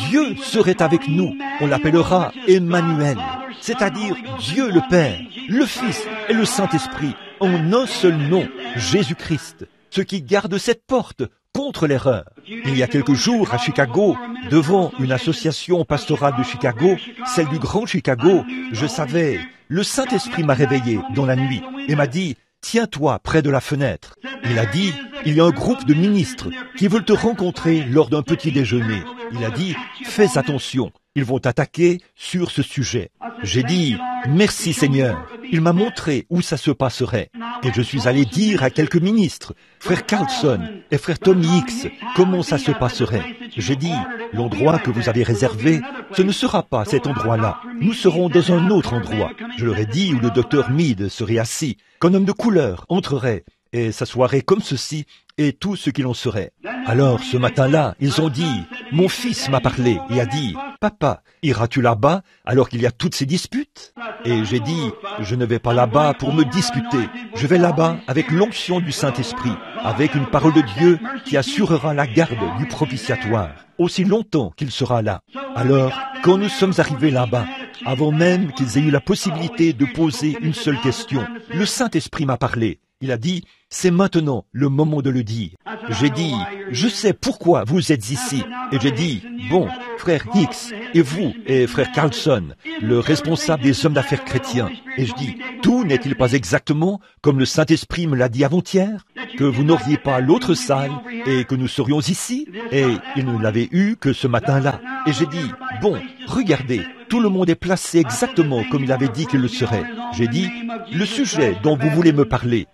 Dieu serait avec nous. On l'appellera Emmanuel, c'est-à-dire Dieu le Père, le Fils et le Saint-Esprit, en un seul nom, Jésus-Christ, ce qui garde cette porte contre l'erreur. Il y a quelques jours à Chicago, devant une association pastorale de Chicago, celle du Grand Chicago, je savais, le Saint-Esprit m'a réveillé dans la nuit et m'a dit, tiens-toi près de la fenêtre. Il a dit, il y a un groupe de ministres qui veulent te rencontrer lors d'un petit déjeuner. Il a dit, fais attention, ils vont t'attaquer sur ce sujet. J'ai dit, merci Seigneur. Il m'a montré où ça se passerait. Et je suis allé dire à quelques ministres, frère Carlson et frère Tommy Hicks, comment ça se passerait. J'ai dit, l'endroit que vous avez réservé, ce ne sera pas cet endroit-là. Nous serons dans un autre endroit. Je leur ai dit où le docteur Meade serait assis, qu'un homme de couleur entrerait et s'assoirait comme ceci, et tout ce qu'il en serait. Alors, ce matin-là, ils ont dit, mon fils m'a parlé et a dit, papa, iras-tu là-bas alors qu'il y a toutes ces disputes? Et j'ai dit, je ne vais pas là-bas pour me disputer. Je vais là-bas avec l'onction du Saint-Esprit, avec une parole de Dieu qui assurera la garde du propitiatoire, aussi longtemps qu'il sera là. Alors, quand nous sommes arrivés là-bas, avant même qu'ils aient eu la possibilité de poser une seule question, le Saint-Esprit m'a parlé. Il a dit, c'est maintenant le moment de le dire. J'ai dit, je sais pourquoi vous êtes ici. Et j'ai dit, bon, frère Hicks, et vous, et frère Carlson, le responsable des hommes d'affaires chrétiens. Et je dis, tout n'est-il pas exactement comme le Saint-Esprit me l'a dit avant-hier? Que vous n'auriez pas l'autre salle et que nous serions ici? Et il ne l'avait eu que ce matin-là. Et j'ai dit, bon, regardez, tout le monde est placé exactement comme il avait dit qu'il le serait. J'ai dit, le sujet dont vous voulez me parler,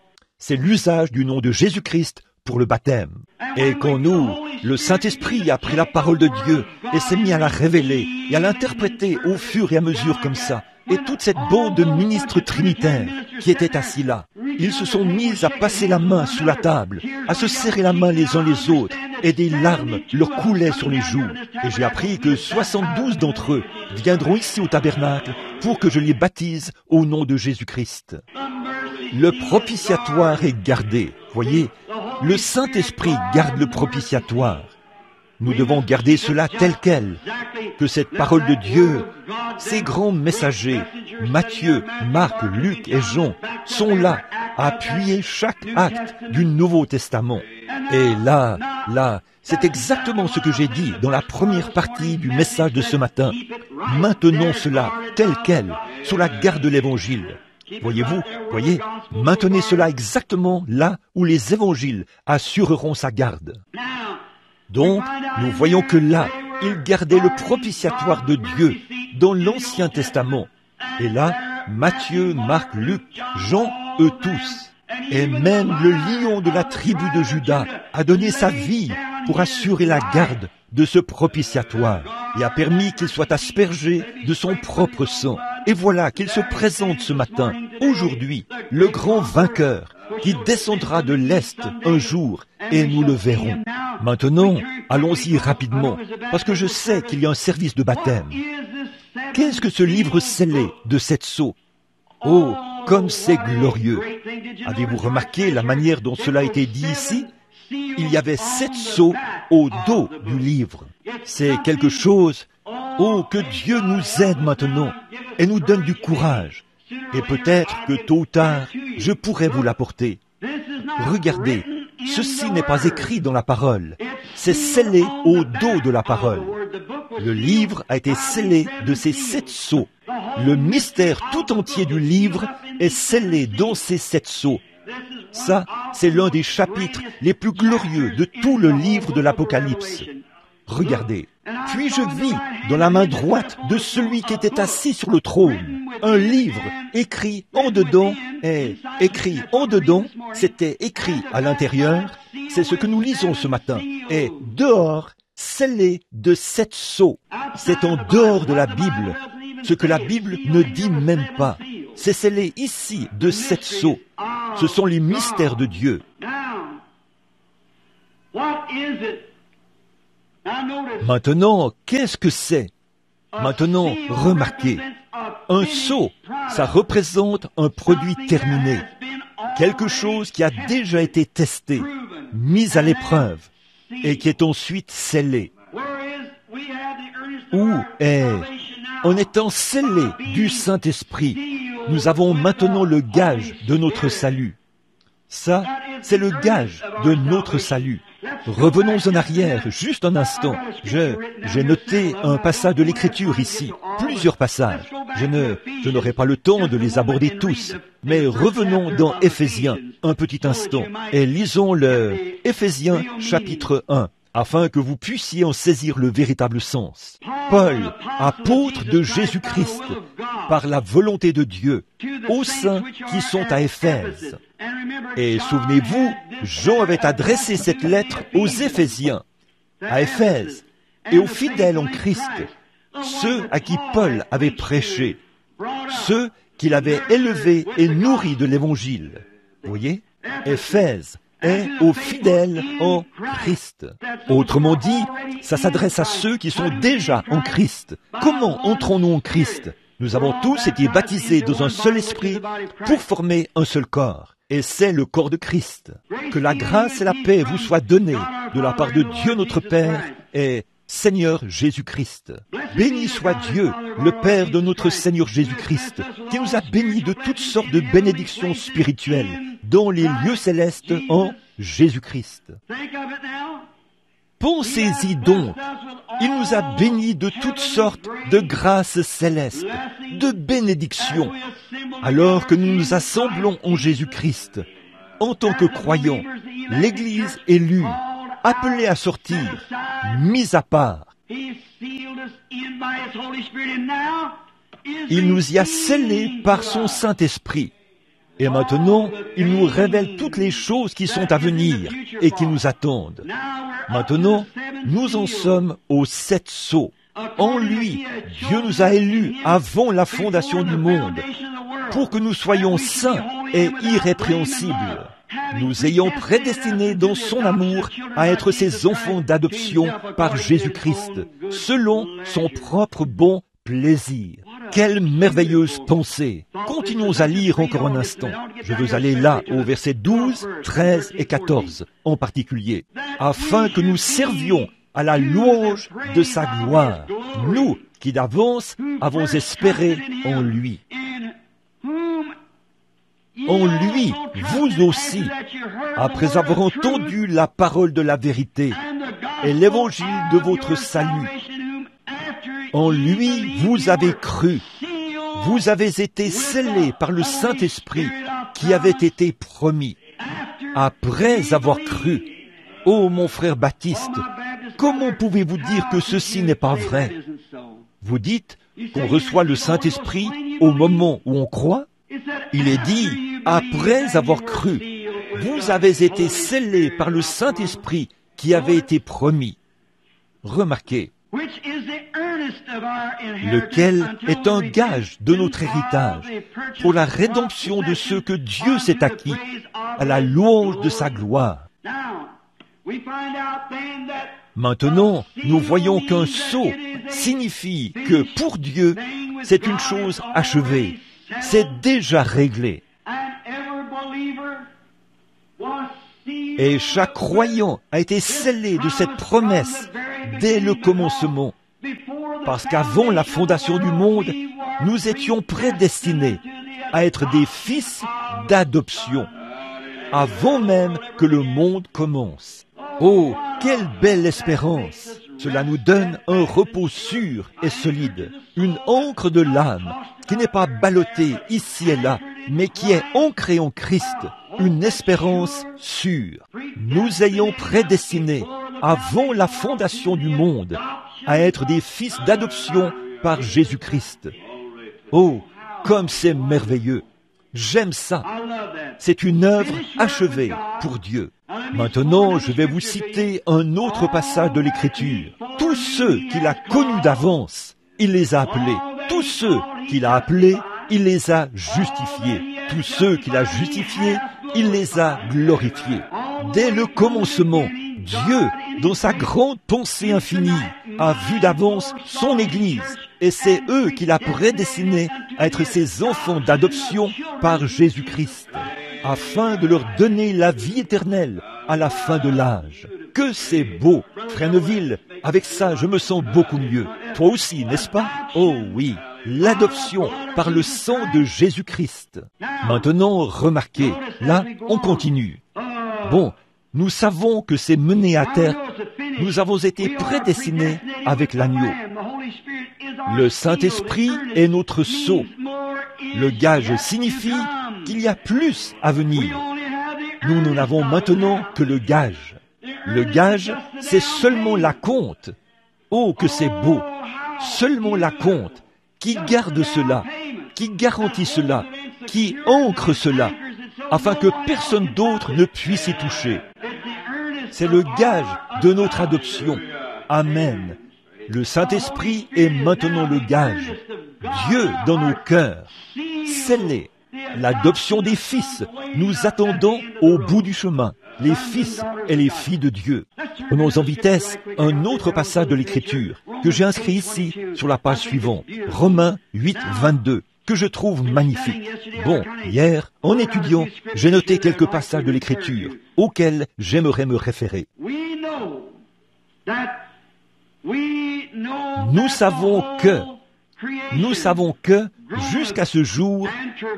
c'est l'usage du nom de Jésus-Christ pour le baptême. Et quand le Saint-Esprit a pris la parole de Dieu et s'est mis à la révéler et à l'interpréter au fur et à mesure comme ça, et toute cette bande de ministres trinitaires qui étaient assis là, ils se sont mis à passer la main sous la table, à se serrer la main les uns les autres, et des larmes leur coulaient sur les joues. Et j'ai appris que 72 d'entre eux viendront ici au tabernacle pour que je les baptise au nom de Jésus-Christ. Le propitiatoire est gardé. Voyez, le Saint-Esprit garde le propitiatoire. Nous devons garder cela tel quel, que cette parole de Dieu, ces grands messagers, Matthieu, Marc, Luc et Jean, sont là à appuyer chaque acte du Nouveau Testament. Et là, c'est exactement ce que j'ai dit dans la première partie du message de ce matin. Maintenons cela tel quel, sous la garde de l'Évangile. Voyez, maintenez cela exactement là où les évangiles assureront sa garde. Donc, nous voyons que là, ils gardaient le propitiatoire de Dieu dans l'Ancien Testament. Et là, Matthieu, Marc, Luc, Jean, eux tous. Et même le lion de la tribu de Juda a donné sa vie pour assurer la garde de ce propitiatoire et a permis qu'il soit aspergé de son propre sang. Et voilà qu'il se présente ce matin, aujourd'hui, le grand vainqueur qui descendra de l'Est un jour et nous le verrons. Maintenant, allons-y rapidement, parce que je sais qu'il y a un service de baptême. Qu'est-ce que ce livre scellé de 7 sceaux? Oh, comme c'est glorieux! Avez-vous remarqué la manière dont cela a été dit ici? Il y avait 7 sceaux au dos du livre. C'est quelque chose, oh, que Dieu nous aide maintenant et nous donne du courage. Et peut-être que tôt ou tard, je pourrai vous l'apporter. Regardez, ceci n'est pas écrit dans la parole, c'est scellé au dos de la parole. Le livre a été scellé de ces 7 sceaux. Le mystère tout entier du livre est scellé dans ces 7 sceaux. Ça, c'est l'un des chapitres les plus glorieux de tout le livre de l'Apocalypse. Regardez. Puis je vis dans la main droite de celui qui était assis sur le trône un livre écrit en dedans, et écrit en dedans, c'était écrit à l'intérieur, c'est ce que nous lisons ce matin, et dehors, scellé de 7 sceaux. C'est en dehors de la Bible, ce que la Bible ne dit même pas. C'est scellé ici de 7 sceaux. Ce sont les mystères de Dieu. Maintenant, qu'est-ce que c'est? Maintenant, remarquez. Un sceau, ça représente un produit terminé. Quelque chose qui a déjà été testé, mis à l'épreuve, et qui est ensuite scellé. où est, en étant scellés du Saint-Esprit, nous avons maintenant le gage de notre salut. Ça, c'est le gage de notre salut. Revenons en arrière, juste un instant. J'ai noté un passage de l'Écriture ici, plusieurs passages. Je n'aurai pas le temps de les aborder tous, mais revenons dans Éphésiens un petit instant et lisons le Éphésiens chapitre 1, afin que vous puissiez en saisir le véritable sens. Paul, apôtre de Jésus-Christ, par la volonté de Dieu, aux saints qui sont à Éphèse. Et souvenez-vous, Jean avait adressé cette lettre aux Éphésiens, à Éphèse, et aux fidèles en Christ, ceux à qui Paul avait prêché, ceux qu'il avait élevés et nourris de l'Évangile. Vous voyez, Éphèse est aux fidèles en Christ. Autrement dit, ça s'adresse à ceux qui sont déjà en Christ. Comment entrons-nous en Christ? Nous avons tous été baptisés dans un seul esprit pour former un seul corps. Et c'est le corps de Christ. Que la grâce et la paix vous soient données de la part de Dieu notre Père et Seigneur Jésus-Christ. Béni soit Dieu, le Père de notre Seigneur Jésus-Christ, qui nous a bénis de toutes sortes de bénédictions spirituelles dans les lieux célestes en Jésus-Christ. Pensez-y donc, il nous a bénis de toutes sortes de grâces célestes, de bénédictions, alors que nous nous assemblons en Jésus-Christ, en tant que croyants, l'Église élue, appelée à sortir, mise à part. Il nous y a scellés par son Saint-Esprit. Et maintenant, il nous révèle toutes les choses qui sont à venir et qui nous attendent. Maintenant, nous en sommes aux 7 sceaux. En lui, Dieu nous a élus avant la fondation du monde, pour que nous soyons saints et irrépréhensibles, nous ayant prédestinés dans son amour à être ses enfants d'adoption par Jésus-Christ, selon son propre bon plaisir. Quelle merveilleuse pensée! Continuons à lire encore un instant. Je veux aller là, au verset 12, 13 et 14, en particulier, afin que nous servions à la louange de sa gloire, nous qui d'avance avons espéré en lui. En lui, vous aussi, après avoir entendu la parole de la vérité et l'évangile de votre salut, en lui, vous avez cru. Vous avez été scellés par le Saint-Esprit qui avait été promis. Après avoir cru, ô mon frère Baptiste, comment pouvez-vous dire que ceci n'est pas vrai? Vous dites qu'on reçoit le Saint-Esprit au moment où on croit? Il est dit, après avoir cru, vous avez été scellés par le Saint-Esprit qui avait été promis. Remarquez, lequel est un gage de notre héritage pour la rédemption de ceux que Dieu s'est acquis à la louange de sa gloire. Maintenant, nous voyons qu'un sceau signifie que pour Dieu, c'est une chose achevée, c'est déjà réglé. Et chaque croyant a été scellé de cette promesse dès le commencement. Parce qu'avant la fondation du monde, nous étions prédestinés à être des fils d'adoption, avant même que le monde commence. Oh, quelle belle espérance! Cela nous donne un repos sûr et solide, une ancre de l'âme qui n'est pas ballottée ici et là, mais qui est ancrée en Christ, une espérance sûre. Nous ayons prédestinés, avant la fondation du monde, à être des fils d'adoption par Jésus-Christ. Oh, comme c'est merveilleux! J'aime ça. C'est une œuvre achevée pour Dieu. Maintenant, je vais vous citer un autre passage de l'Écriture. Tous ceux qu'il a connus d'avance, il les a appelés. Tous ceux qu'il a appelés, il les a justifiés. Tous ceux qu'il a justifiés, il les a glorifiés. Dès le commencement, Dieu, dans sa grande pensée infinie, a vu d'avance son Église, et c'est eux qu'il a prédestinés à être ses enfants d'adoption par Jésus-Christ, afin de leur donner la vie éternelle à la fin de l'âge. que c'est beau! Frère Neville, avec ça, je me sens beaucoup mieux. Toi aussi, n'est-ce pas? Oh oui, l'adoption par le sang de Jésus-Christ. Maintenant, remarquez, là, on continue. Bon, nous savons que c'est mené à terre. Nous avons été prédestinés avec l'agneau. Le Saint-Esprit est notre sceau. Le gage signifie qu'il y a plus à venir. Nous n'en avons maintenant que le gage. Le gage, c'est seulement l'acompte. Oh, que c'est beau! Seulement l'acompte qui garde cela, qui garantit cela, qui ancre cela, afin que personne d'autre ne puisse y toucher. C'est le gage de notre adoption. Amen. Le Saint-Esprit est maintenant le gage. Dieu dans nos cœurs. Scellé. L'adoption des fils. Nous attendons au bout du chemin. Les fils et les filles de Dieu. Prenons en vitesse un autre passage de l'Écriture que j'ai inscrit ici sur la page suivante. Romains 8, 22. Que je trouve magnifique. Bon, hier, en étudiant, j'ai noté quelques passages de l'Écriture auxquels j'aimerais me référer. Nous savons que, jusqu'à ce jour,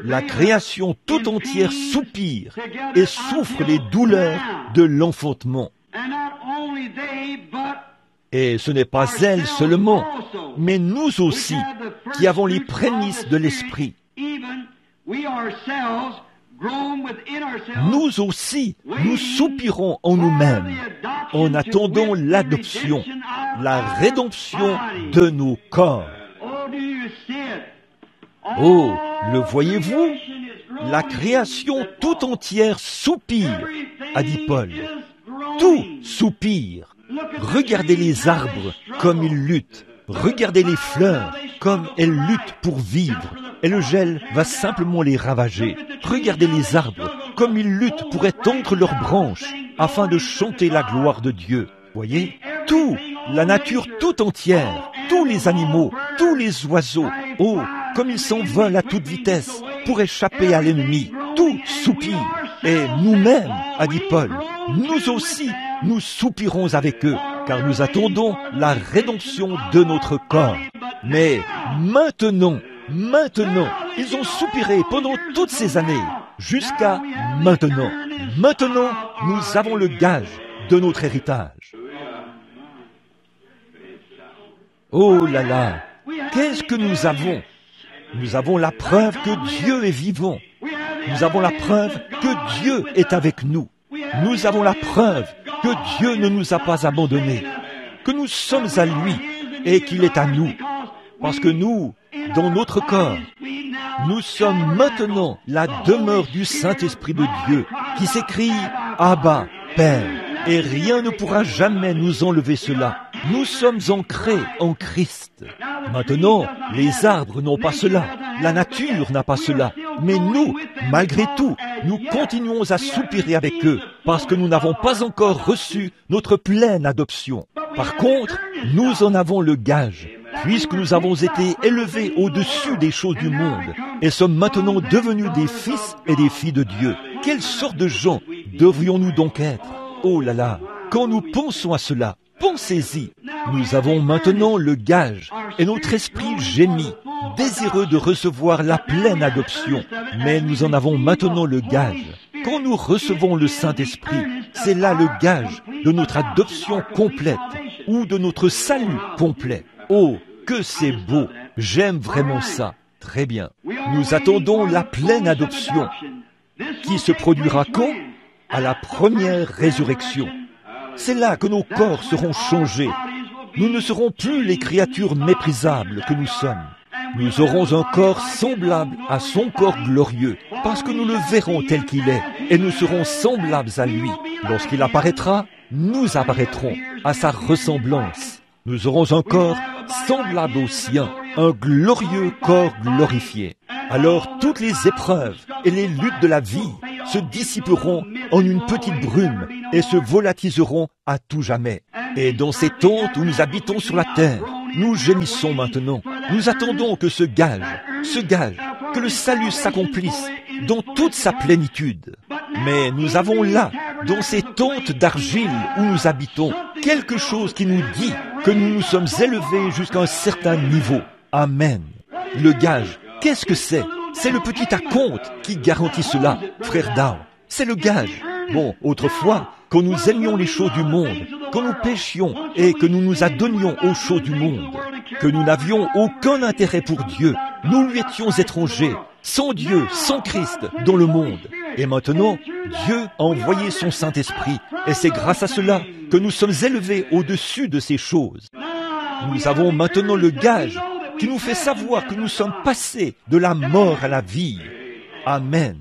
la création tout entière soupire et souffre les douleurs de l'enfantement. Et ce n'est pas elle seulement, mais nous aussi, qui avons les prémices de l'Esprit. Nous aussi, nous soupirons en nous-mêmes, en attendant l'adoption, la rédemption de nos corps. Oh, le voyez-vous? La création tout entière soupire, a dit Paul. Tout soupire. Regardez les arbres comme ils luttent. Regardez les fleurs comme elles luttent pour vivre. Et le gel va simplement les ravager. Regardez les arbres comme ils luttent pour étendre leurs branches afin de chanter la gloire de Dieu. Voyez? Tout, la nature tout entière, tous les animaux, tous les oiseaux, oh, comme ils s'envolent à toute vitesse pour échapper à l'ennemi. Tout soupire. Et nous-mêmes, a dit Paul, nous aussi, nous soupirons avec eux, car nous attendons la rédemption de notre corps. Mais maintenant, ils ont soupiré pendant toutes ces années, jusqu'à maintenant. Maintenant, nous avons le gage de notre héritage. Oh là là, qu'est-ce que nous avons? Nous avons la preuve que Dieu est vivant. Nous avons la preuve que Dieu est avec nous. Nous avons la preuve que Dieu ne nous a pas abandonnés, que nous sommes à lui et qu'il est à nous. Parce que nous, dans notre corps, nous sommes maintenant la demeure du Saint-Esprit de Dieu qui s'écrie « Abba, Père ». Et rien ne pourra jamais nous enlever cela. Nous sommes ancrés en Christ. Maintenant, les arbres n'ont pas cela, la nature n'a pas cela, mais nous, malgré tout, nous continuons à soupirer avec eux, parce que nous n'avons pas encore reçu notre pleine adoption. Par contre, nous en avons le gage, puisque nous avons été élevés au-dessus des choses du monde, et sommes maintenant devenus des fils et des filles de Dieu. Quelle sorte de gens devrions-nous donc être? Oh là là, quand nous pensons à cela, pensez-y. Nous avons maintenant le gage et notre esprit gémit, désireux de recevoir la pleine adoption. Mais nous en avons maintenant le gage. Quand nous recevons le Saint-Esprit, c'est là le gage de notre adoption complète ou de notre salut complet. Oh, que c'est beau! J'aime vraiment ça. Très bien. Nous attendons la pleine adoption qui se produira quand? À la première résurrection. C'est là que nos corps seront changés. Nous ne serons plus les créatures méprisables que nous sommes. Nous aurons un corps semblable à son corps glorieux, parce que nous le verrons tel qu'il est, et nous serons semblables à lui. Lorsqu'il apparaîtra, nous apparaîtrons à sa ressemblance. Nous aurons un corps semblable au sien, un glorieux corps glorifié. Alors toutes les épreuves et les luttes de la vie se dissiperont en une petite brume et se volatiliseront à tout jamais. Et dans ces tentes où nous habitons sur la terre, nous gémissons maintenant. Nous attendons que ce gage, que le salut s'accomplisse dans toute sa plénitude. Mais nous avons là, dans ces tentes d'argile où nous habitons, quelque chose qui nous dit que nous nous sommes élevés jusqu'à un certain niveau. Amen. Le gage, qu'est-ce que c'est? C'est le petit acompte qui garantit cela, frère Dow. C'est le gage. Bon, autrefois, quand nous aimions les choses du monde, quand nous péchions et que nous nous adonnions aux choses du monde, que nous n'avions aucun intérêt pour Dieu, nous lui étions étrangers, sans Dieu, sans Christ, dans le monde. Et maintenant, Dieu a envoyé son Saint-Esprit, et c'est grâce à cela que nous sommes élevés au-dessus de ces choses. Nous avons maintenant le gage qui nous fait savoir que nous sommes passés de la mort à la vie. Amen.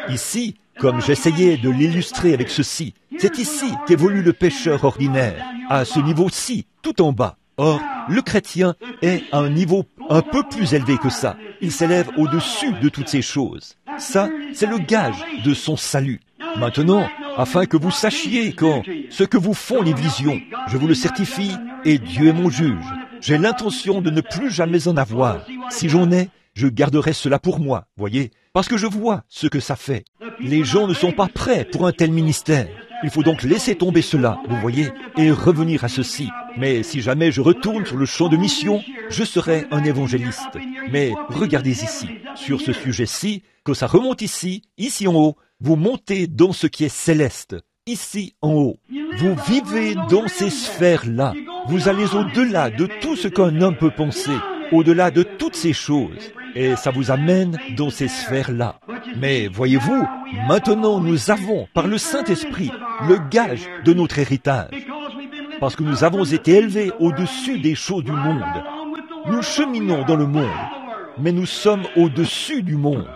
Ici, comme j'essayais de l'illustrer avec ceci, c'est ici qu'évolue le pécheur ordinaire, à ce niveau-ci, tout en bas. Or, le chrétien est à un niveau un peu plus élevé que ça. Il s'élève au-dessus de toutes ces choses. Ça, c'est le gage de son salut. Maintenant, afin que vous sachiez quand ce que vous font les visions, je vous le certifie, et Dieu est mon juge. J'ai l'intention de ne plus jamais en avoir. Si j'en ai, je garderai cela pour moi, voyez, parce que je vois ce que ça fait. Les gens ne sont pas prêts pour un tel ministère. Il faut donc laisser tomber cela, vous voyez, et revenir à ceci. Mais si jamais je retourne sur le champ de mission, je serai un évangéliste. Mais regardez ici, sur ce sujet-ci, que ça remonte ici en haut, vous montez dans ce qui est céleste, ici en haut. Vous vivez dans ces sphères-là. Vous allez au-delà de tout ce qu'un homme peut penser, au-delà de toutes ces choses. Et ça vous amène dans ces sphères-là. Mais voyez-vous, maintenant nous avons, par le Saint-Esprit, le gage de notre héritage. Parce que nous avons été élevés au-dessus des choses du monde. Nous cheminons dans le monde, mais nous sommes au-dessus du monde.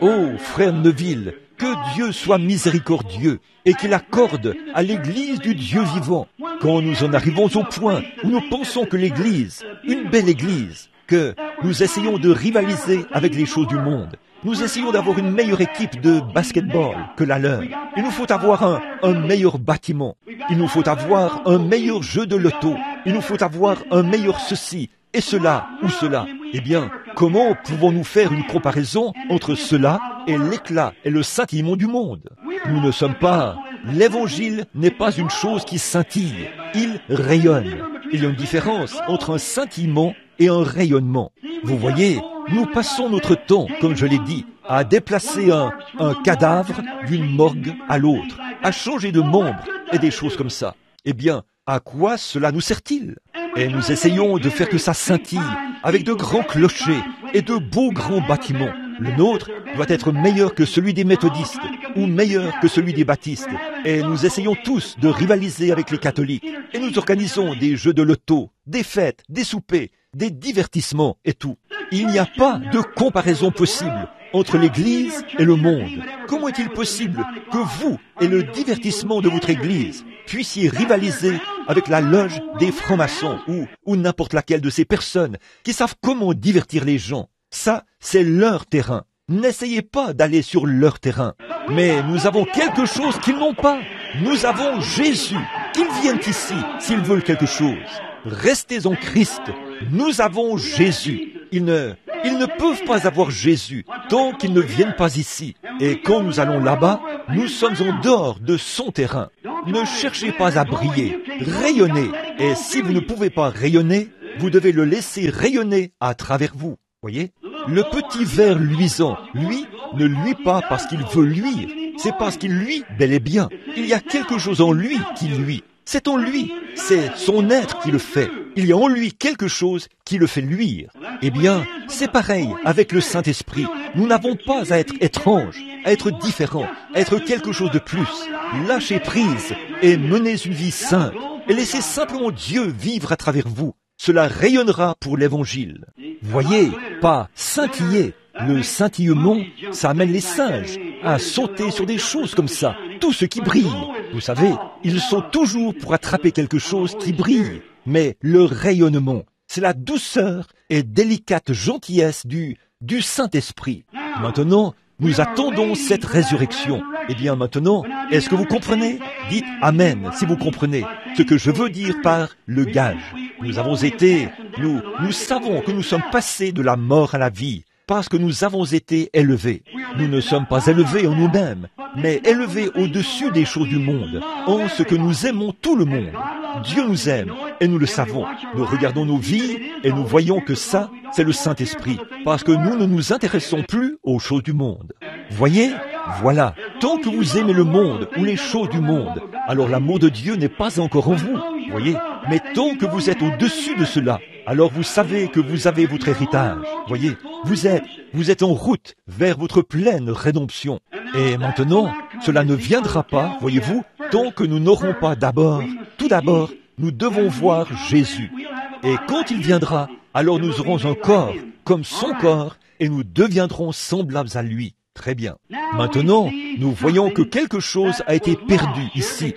Oh, frère Neville, que Dieu soit miséricordieux et qu'il accorde à l'Église du Dieu vivant, quand nous en arrivons au point où nous pensons que l'Église, une belle Église, que nous essayons de rivaliser avec les choses du monde. Nous essayons d'avoir une meilleure équipe de basketball que la leur. Il nous faut avoir un meilleur bâtiment. Il nous faut avoir un meilleur jeu de loto. Il nous faut avoir un meilleur ceci et cela ou cela. Eh bien, comment pouvons-nous faire une comparaison entre cela et l'éclat et le scintillement du monde? Nous ne sommes pas... L'Évangile n'est pas une chose qui scintille. Il rayonne. Il y a une différence entre un scintillement et un rayonnement. Vous voyez, nous passons notre temps, comme je l'ai dit, à déplacer un cadavre d'une morgue à l'autre, à changer de membre et des choses comme ça. Eh bien, à quoi cela nous sert-il? Et nous essayons de faire que ça scintille avec de grands clochers et de beaux grands bâtiments. Le nôtre doit être meilleur que celui des méthodistes ou meilleur que celui des baptistes. Et nous essayons tous de rivaliser avec les catholiques. Et nous organisons des jeux de loto, des fêtes, des soupers, des divertissements et tout. Il n'y a pas de comparaison possible entre l'Église et le monde. Comment est-il possible que vous et le divertissement de votre Église puissiez rivaliser avec la loge des francs-maçons ou n'importe laquelle de ces personnes qui savent comment divertir les gens? Ça, c'est leur terrain. N'essayez pas d'aller sur leur terrain. Mais nous avons quelque chose qu'ils n'ont pas. Nous avons Jésus. Qu'ils viennent ici s'ils veulent quelque chose. Restez en Christ. Nous avons Jésus. Ils ne peuvent pas avoir Jésus tant qu'ils ne viennent pas ici. Et quand nous allons là-bas, nous sommes en dehors de son terrain. Ne cherchez pas à briller. Rayonnez. Et si vous ne pouvez pas rayonner, vous devez le laisser rayonner à travers vous. Voyez? Le petit ver luisant, lui, ne luit pas parce qu'il veut luire. C'est parce qu'il luit bel et bien. Il y a quelque chose en lui qui luit. C'est en lui, c'est son être qui le fait. Il y a en lui quelque chose qui le fait luire. Eh bien, c'est pareil avec le Saint-Esprit. Nous n'avons pas à être étranges, à être différents, à être quelque chose de plus. Lâchez prise et menez une vie simple et laissez simplement Dieu vivre à travers vous. Cela rayonnera pour l'Évangile. Voyez, pas scintiller. Le scintillement, ça amène les singes à sauter sur des choses comme ça. Tout ce qui brille. Vous savez, ils sont toujours pour attraper quelque chose qui brille. Mais le rayonnement, c'est la douceur et délicate gentillesse du Saint-Esprit. Maintenant, nous attendons cette résurrection. Eh bien maintenant, est-ce que vous comprenez? Dites Amen si vous comprenez ce que je veux dire par le gage. Nous savons que nous sommes passés de la mort à la vie parce que nous avons été élevés. Nous ne sommes pas élevés en nous-mêmes, mais élevés au-dessus des choses du monde, en ce que nous aimons tout le monde. Dieu nous aime, et nous le savons. Nous regardons nos vies, et nous voyons que ça, c'est le Saint-Esprit, parce que nous ne nous intéressons plus aux choses du monde. Voyez, voilà, tant que vous aimez le monde ou les choses du monde, alors l'amour de Dieu n'est pas encore en vous, voyez. Mais tant que vous êtes au-dessus de cela, alors vous savez que vous avez votre héritage, voyez. Vous êtes en route vers votre pleine rédemption. Et maintenant, cela ne viendra pas, voyez-vous, tant que nous n'aurons pas tout d'abord, nous devons voir Jésus. Et quand il viendra, alors nous aurons un corps comme son corps et nous deviendrons semblables à lui. Très bien. Maintenant, nous voyons que quelque chose a été perdu ici,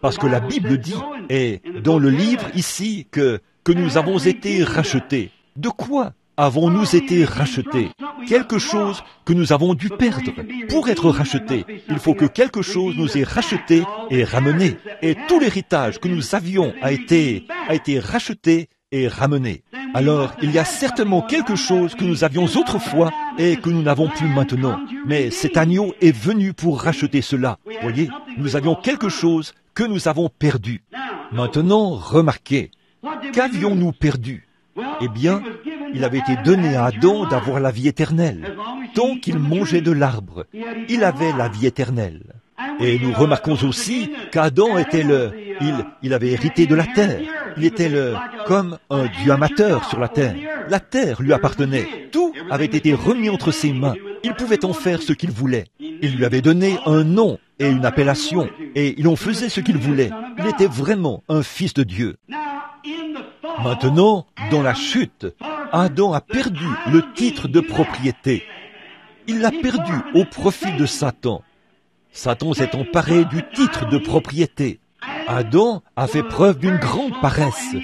parce que la Bible dit, et dans le livre ici, que nous avons été rachetés. De quoi avons-nous été rachetés? Quelque chose que nous avons dû perdre. Pour être rachetés, il faut que quelque chose nous ait rachetés et ramenés. Et tout l'héritage que nous avions a été racheté et ramené. Alors, il y a certainement quelque chose que nous avions autrefois et que nous n'avons plus maintenant. Mais cet agneau est venu pour racheter cela. Voyez, nous avions quelque chose que nous avons perdu. Maintenant, remarquez, qu'avions-nous perdu? Eh bien, il avait été donné à Adam d'avoir la vie éternelle. Tant qu'il mangeait de l'arbre, il avait la vie éternelle. Et nous remarquons aussi qu'Adam était il avait hérité de la terre. Il était comme un dieu amateur sur la terre. La terre lui appartenait. Tout avait été remis entre ses mains. Il pouvait en faire ce qu'il voulait. Il lui avait donné un nom et une appellation, et il en faisait ce qu'il voulait. Il était vraiment un fils de Dieu. Maintenant, dans la chute, Adam a perdu le titre de propriété. Il l'a perdu au profit de Satan. Satan s'est emparé du titre de propriété. Adam a fait preuve d'une grande paresse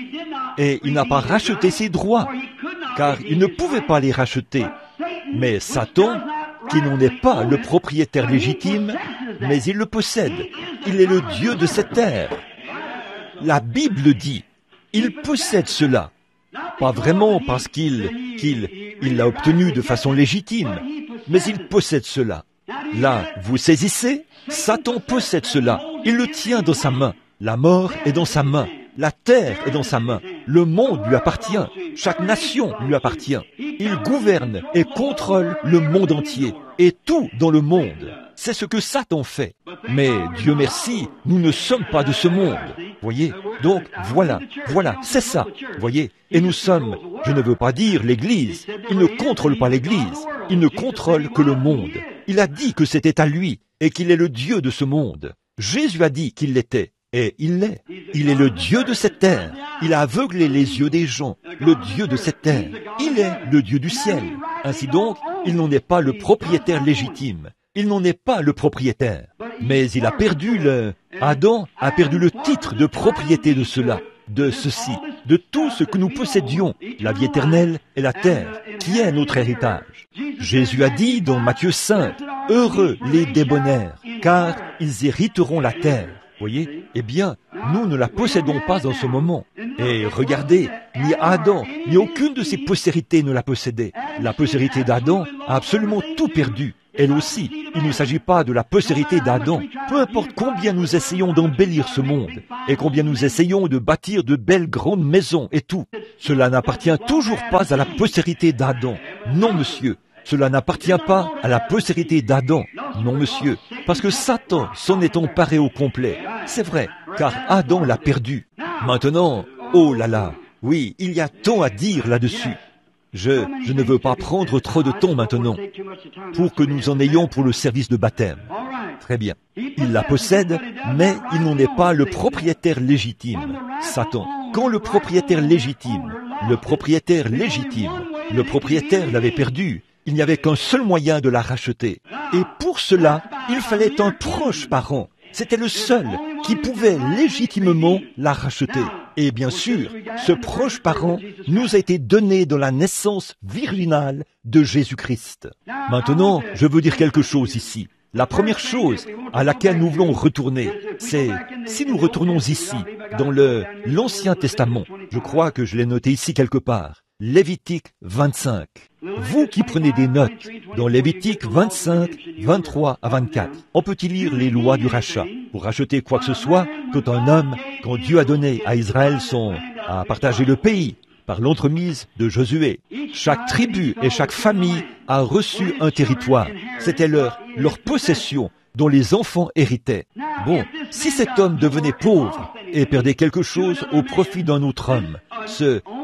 et il n'a pas racheté ses droits, car il ne pouvait pas les racheter. Mais Satan, qui n'en est pas le propriétaire légitime, mais il le possède. Il est le Dieu de cette terre. La Bible dit, il possède cela. Pas vraiment parce qu'il l'a obtenu de façon légitime, mais il possède cela. Là, vous saisissez? Satan possède cela. Il le tient dans sa main. La mort est dans sa main. La terre est dans sa main. Le monde lui appartient. Chaque nation lui appartient. Il gouverne et contrôle le monde entier. Et tout dans le monde. C'est ce que Satan fait. Mais, Dieu merci, nous ne sommes pas de ce monde. Voyez? Donc, voilà, c'est ça. Voyez? Et nous sommes, je ne veux pas dire l'Église. Il ne contrôle pas l'Église. Il ne contrôle que le monde. Il a dit que c'était à lui et qu'il est le Dieu de ce monde. Jésus a dit qu'il l'était. Et il l'est. Il est le Dieu de cette terre. Il a aveuglé les yeux des gens. Le Dieu de cette terre. Il est le Dieu du ciel. Ainsi donc, il n'en est pas le propriétaire légitime. Il n'en est pas le propriétaire. Mais il a perdu Adam a perdu le titre de propriété de cela, de ceci, de tout ce que nous possédions, la vie éternelle et la terre, qui est notre héritage. Jésus a dit dans Matthieu 5, « Heureux les débonnaires, car ils hériteront la terre. » Voyez? Eh bien, nous ne la possédons pas en ce moment. Et regardez, ni Adam, ni aucune de ses postérités ne la possédait. La postérité d'Adam a absolument tout perdu. Elle aussi, il ne s'agit pas de la postérité d'Adam. Peu importe combien nous essayons d'embellir ce monde, et combien nous essayons de bâtir de belles grandes maisons et tout, cela n'appartient toujours pas à la postérité d'Adam. Non, monsieur. Cela n'appartient pas à la postérité d'Adam. Non, monsieur, parce que Satan s'en est emparé au complet. C'est vrai, car Adam l'a perdu. Maintenant, oh là là, oui, il y a tant à dire là-dessus. Je ne veux pas prendre trop de temps maintenant pour que nous en ayons pour le service de baptême. Très bien. Il la possède, mais il n'en est pas le propriétaire légitime. Satan. Quand le propriétaire légitime l'avait perdu, il n'y avait qu'un seul moyen de la racheter. Et pour cela, il fallait un proche parent. C'était le seul qui pouvait légitimement la racheter. Et bien sûr, ce proche parent nous a été donné dans la naissance virginale de Jésus-Christ. Maintenant, je veux dire quelque chose ici. La première chose à laquelle nous voulons retourner, c'est, si nous retournons ici, dans l'Ancien Testament, je crois que je l'ai noté ici quelque part, Lévitique 25. Vous qui prenez des notes, dans Lévitique 25, 23 à 24, on peut y lire les lois du rachat. Pour racheter quoi que ce soit, tout un homme, quand Dieu a donné à Israël à partager le pays, par l'entremise de Josué. Chaque tribu et chaque famille a reçu un territoire. C'était leur possession dont les enfants héritaient. Bon, si cet homme devenait pauvre et perdait quelque chose au profit d'un autre homme,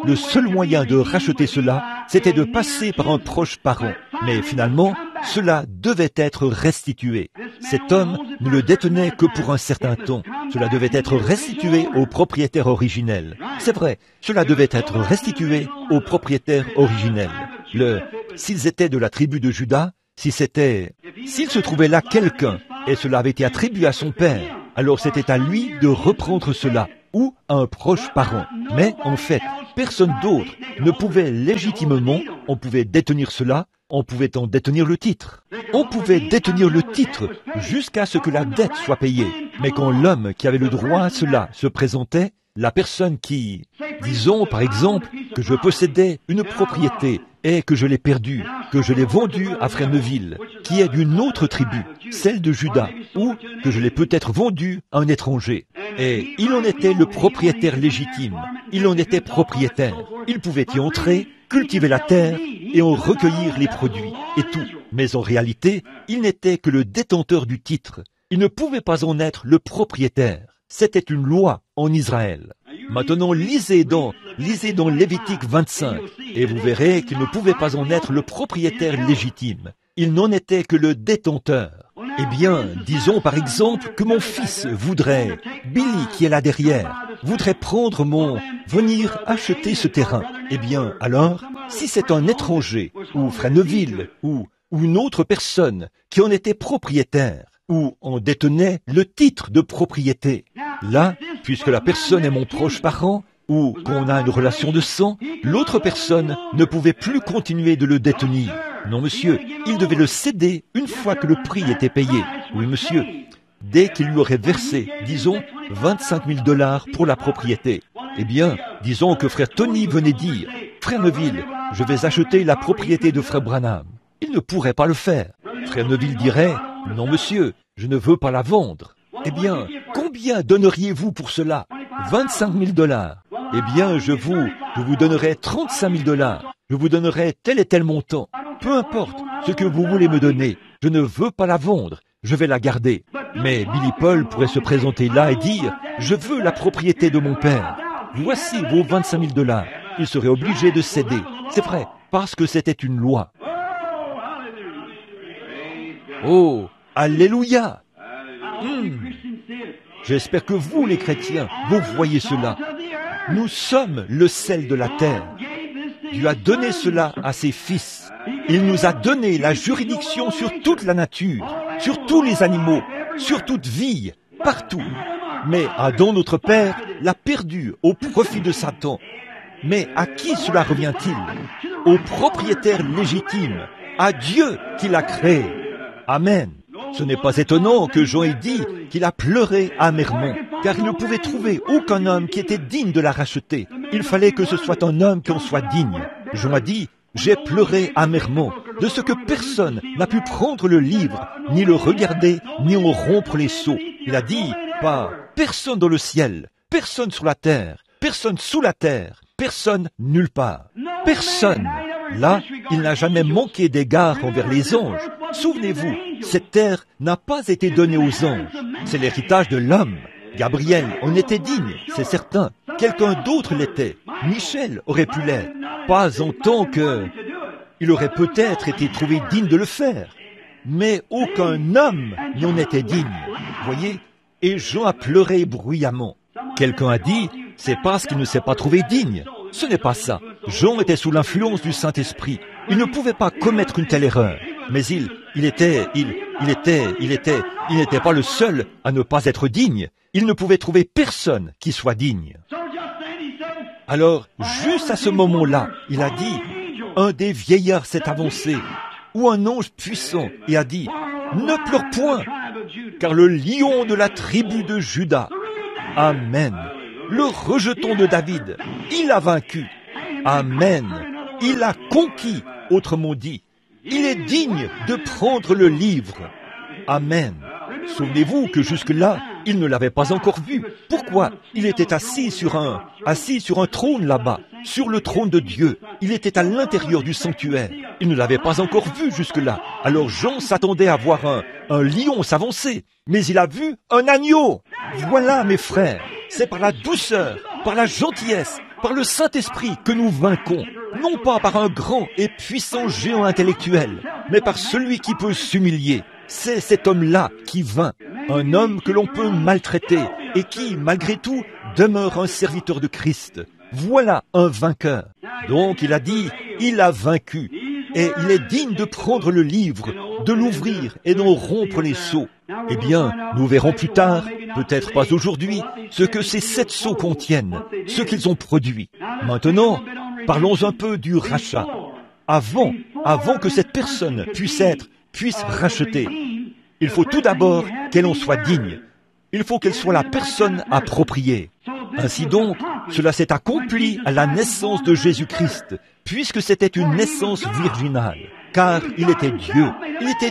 le seul moyen de racheter cela, c'était de passer par un proche parent. Mais finalement, cela devait être restitué. Cet homme ne le détenait que pour un certain temps. Cela devait être restitué au propriétaire originel. C'est vrai, cela devait être restitué au propriétaire originel. S'ils étaient de la tribu de Juda, s'il se trouvait là quelqu'un, et cela avait été attribué à son père, alors c'était à lui de reprendre cela, ou à un proche parent. Mais en fait, personne d'autre ne pouvait légitimement, on pouvait détenir cela, on pouvait en détenir le titre. On pouvait détenir le titre jusqu'à ce que la dette soit payée. Mais quand l'homme qui avait le droit à cela se présentait, la personne disons par exemple que je possédais une propriété et que je l'ai perdue, que je l'ai vendue à Fresneville, qui est d'une autre tribu, celle de Juda, ou que je l'ai peut-être vendue à un étranger. Et il en était le propriétaire légitime, il en était propriétaire. Il pouvait y entrer, cultiver la terre et en recueillir les produits, et tout. Mais en réalité, il n'était que le détenteur du titre. Il ne pouvait pas en être le propriétaire. C'était une loi en Israël. Maintenant, lisez dans Lévitique 25, et vous verrez qu'il ne pouvait pas en être le propriétaire légitime. Il n'en était que le détenteur. Eh bien, disons par exemple que mon fils voudrait, Billy qui est là derrière, voudrait venir acheter ce terrain. Eh bien, alors, si c'est un étranger, ou Fresneville, ou une autre personne qui en était propriétaire, où on détenait le titre de propriété. Là, puisque la personne est mon proche parent, ou qu'on a une relation de sang, l'autre personne ne pouvait plus continuer de le détenir. Non, monsieur, il devait le céder une fois que le prix était payé. Oui, monsieur, dès qu'il lui aurait versé, disons, 25 000 $ pour la propriété. Eh bien, disons que frère Tony venait dire, « Frère Neville, je vais acheter la propriété de frère Branham. » Il ne pourrait pas le faire. Frère Neville dirait, « Non, monsieur, je ne veux pas la vendre. » Eh bien, combien donneriez-vous pour cela? 25 000 $. Eh bien, je vous donnerai 35 000 $. Je vous donnerai tel et tel montant. Peu importe ce que vous voulez me donner. Je ne veux pas la vendre. Je vais la garder. Mais Billy Paul pourrait se présenter là et dire, « Je veux la propriété de mon père. Voici vos 25 000 $. Il serait obligé de céder. C'est vrai, parce que c'était une loi. Oh, alléluia! J'espère que vous, les chrétiens, vous voyez cela. Nous sommes le sel de la terre. Dieu a donné cela à ses fils. Il nous a donné la juridiction sur toute la nature, sur tous les animaux, sur toute vie, partout. Mais Adam, notre Père, l'a perdu au profit de Satan. Mais à qui cela revient-il? Au propriétaire légitime, à Dieu qui l'a créé. Amen. Ce n'est pas étonnant que Jean ait dit qu'il a pleuré amèrement, car il ne pouvait trouver aucun homme qui était digne de la racheter. Il fallait que ce soit un homme qui en soit digne. Jean a dit, « J'ai pleuré amèrement, de ce que personne n'a pu prendre le livre, ni le regarder, ni en rompre les sceaux. » Il a dit, pas personne dans le ciel, personne sur la terre, personne sous la terre, personne nulle part. Personne. Là, il n'a jamais manqué d'égard envers les anges. Souvenez-vous, cette terre n'a pas été donnée aux anges. C'est l'héritage de l'homme. Gabriel en était digne, c'est certain. Quelqu'un d'autre l'était. Michel aurait pu l'être. Pas en tant que... Il aurait peut-être été trouvé digne de le faire. Mais aucun homme n'en était digne. Voyez? Et Jean a pleuré bruyamment. Quelqu'un a dit, c'est parce qu'il ne s'est pas trouvé digne. Ce n'est pas ça. Jean était sous l'influence du Saint-Esprit. Il ne pouvait pas commettre une telle erreur. Mais il n'était pas le seul à ne pas être digne. Il ne pouvait trouver personne qui soit digne. Alors, juste à ce moment-là, il a dit, un des vieillards s'est avancé, ou un ange puissant, et a dit, ne pleure point, car le lion de la tribu de Juda, Amen, le rejeton de David, il a vaincu. Amen. Il a conquis, autrement dit. Il est digne de prendre le livre. Amen. Souvenez-vous que jusque-là, il ne l'avait pas encore vu. Pourquoi? Il était assis sur un trône là-bas, sur le trône de Dieu. Il était à l'intérieur du sanctuaire. Il ne l'avait pas encore vu jusque-là. Alors Jean s'attendait à voir un lion s'avancer. Mais il a vu un agneau. Voilà, mes frères, c'est par la douceur, par la gentillesse, par le Saint-Esprit que nous vainquons. Non pas par un grand et puissant géant intellectuel, mais par celui qui peut s'humilier. C'est cet homme-là qui vainc, un homme que l'on peut maltraiter et qui, malgré tout, demeure un serviteur de Christ. Voilà un vainqueur. Donc il a dit, il a vaincu, et il est digne de prendre le livre, de l'ouvrir et d'en rompre les sceaux. Eh bien, nous verrons plus tard, peut-être pas aujourd'hui, ce que ces 7 sceaux contiennent, ce qu'ils ont produit. Maintenant, parlons un peu du rachat. Avant que cette personne puisse racheter, il faut tout d'abord qu'elle en soit digne. Il faut qu'elle soit la personne appropriée. Ainsi donc, cela s'est accompli à la naissance de Jésus-Christ, puisque c'était une naissance virginale. Car il était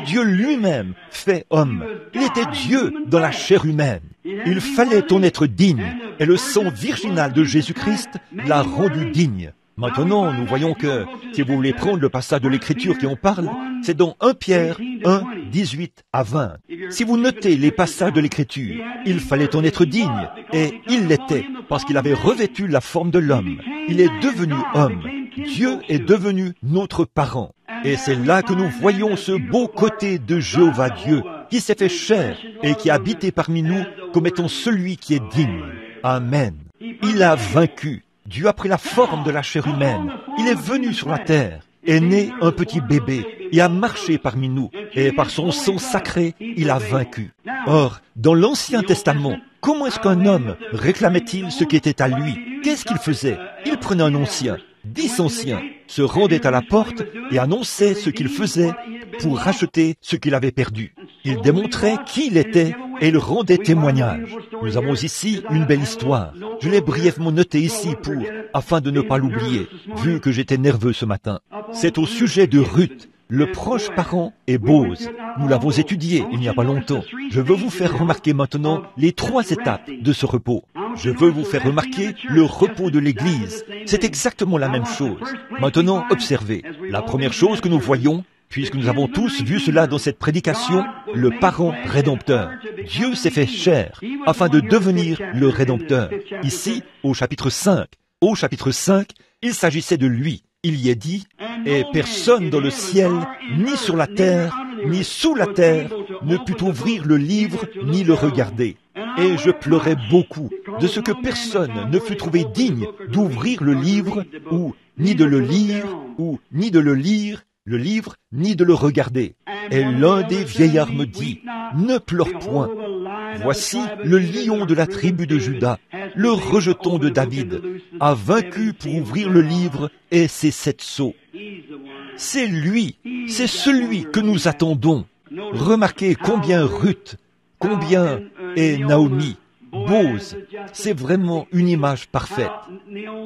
Dieu lui-même, fait homme. Il était Dieu dans la chair humaine. Il fallait en être digne, et le sang virginal de Jésus-Christ l'a rendu digne. Maintenant, nous voyons que, si vous voulez prendre le passage de l'Écriture qui en parle, c'est dans 1 Pierre 1, 18 à 20. Si vous notez les passages de l'Écriture, il fallait en être digne, et il l'était, parce qu'il avait revêtu la forme de l'homme. Il est devenu homme. Dieu est devenu notre parent. Et c'est là que nous voyons ce beau côté de Jéhovah Dieu, qui s'est fait chair et qui a habité parmi nous comme étant celui qui est digne. Amen. Il a vaincu. Dieu a pris la forme de la chair humaine. Il est venu sur la terre, est né un petit bébé et a marché parmi nous. Et par son sang sacré, il a vaincu. Or, dans l'Ancien Testament, comment est-ce qu'un homme réclamait-il ce qui était à lui? Qu'est-ce qu'il faisait? Il prenait un ancien, 10 anciens, se rendait à la porte et annonçait ce qu'il faisait pour racheter ce qu'il avait perdu. Il démontrait qui il était et il rendait témoignage. Nous avons ici une belle histoire. Je l'ai brièvement notée ici afin de ne pas l'oublier, vu que j'étais nerveux ce matin. C'est au sujet de Ruth, le proche parent et Bose. Nous l'avons étudié il n'y a pas longtemps. Je veux vous faire remarquer maintenant les 3 étapes de ce repos. Je veux vous faire remarquer le repos de l'Église. C'est exactement la même chose. Maintenant, observez. La première chose que nous voyons, puisque nous avons tous vu cela dans cette prédication, le parent rédempteur. Dieu s'est fait chair afin de devenir le rédempteur. Ici, au chapitre 5. Au chapitre 5, il s'agissait de lui. Il y est dit, « Et personne dans le ciel, ni sur la terre, ni sous la terre, ne put ouvrir le livre, ni le regarder. » Et je pleurais beaucoup de ce que personne ne fut trouvé digne d'ouvrir le livre, ou ni de le lire, le livre, ni de le regarder. Et l'un des vieillards me dit, « Ne pleure point. Voici le lion de la tribu de Juda, le rejeton de David, a vaincu pour ouvrir le livre et ses 7 sceaux. » C'est lui, c'est celui que nous attendons. Remarquez combien Ruth, combien est Naomi, Bose, c'est vraiment une image parfaite.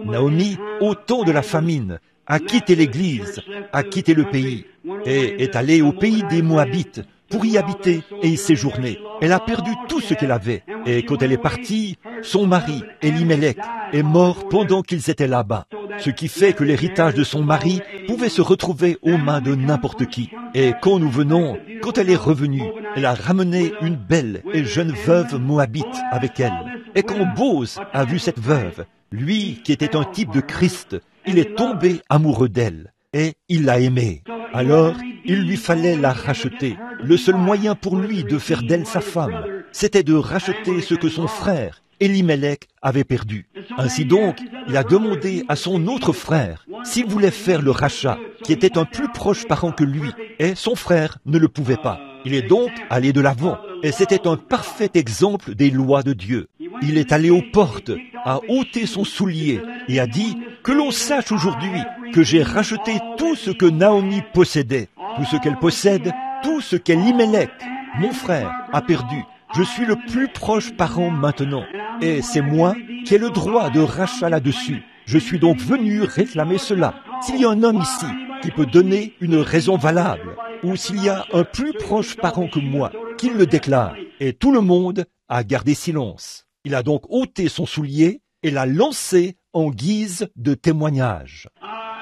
Naomi, au temps de la famine, a quitté l'Église, a quitté le pays, et est allée au pays des Moabites pour y habiter et y séjourner. Elle a perdu tout ce qu'elle avait, et quand elle est partie, son mari, Elimelech, est mort pendant qu'ils étaient là-bas, ce qui fait que l'héritage de son mari pouvait se retrouver aux mains de n'importe qui. Et quand nous venons, quand elle est revenue, elle a ramené une belle et jeune veuve moabite avec elle. Et quand Bose a vu cette veuve, lui qui était un type de Christ, il est tombé amoureux d'elle, et il l'a aimée. Alors, il lui fallait la racheter. Le seul moyen pour lui de faire d'elle sa femme, c'était de racheter ce que son frère, Elimelech, avait perdu. Ainsi donc, il a demandé à son autre frère s'il voulait faire le rachat, qui était un plus proche parent que lui, et son frère ne le pouvait pas. Il est donc allé de l'avant, et c'était un parfait exemple des lois de Dieu. Il est allé aux portes, a ôté son soulier, et a dit « Que l'on sache aujourd'hui que j'ai racheté tout ce que Naomi possédait, tout ce qu'elle possède, tout ce qu'Elimelech, mon frère, a perdu. Je suis le plus proche parent maintenant, et c'est moi qui ai le droit de rachat là-dessus. Je suis donc venu réclamer cela. S'il y a un homme ici qui peut donner une raison valable, ou s'il y a un plus proche parent que moi, qu'il le déclare. Et tout le monde a gardé silence. Il a donc ôté son soulier et l'a lancé en guise de témoignage.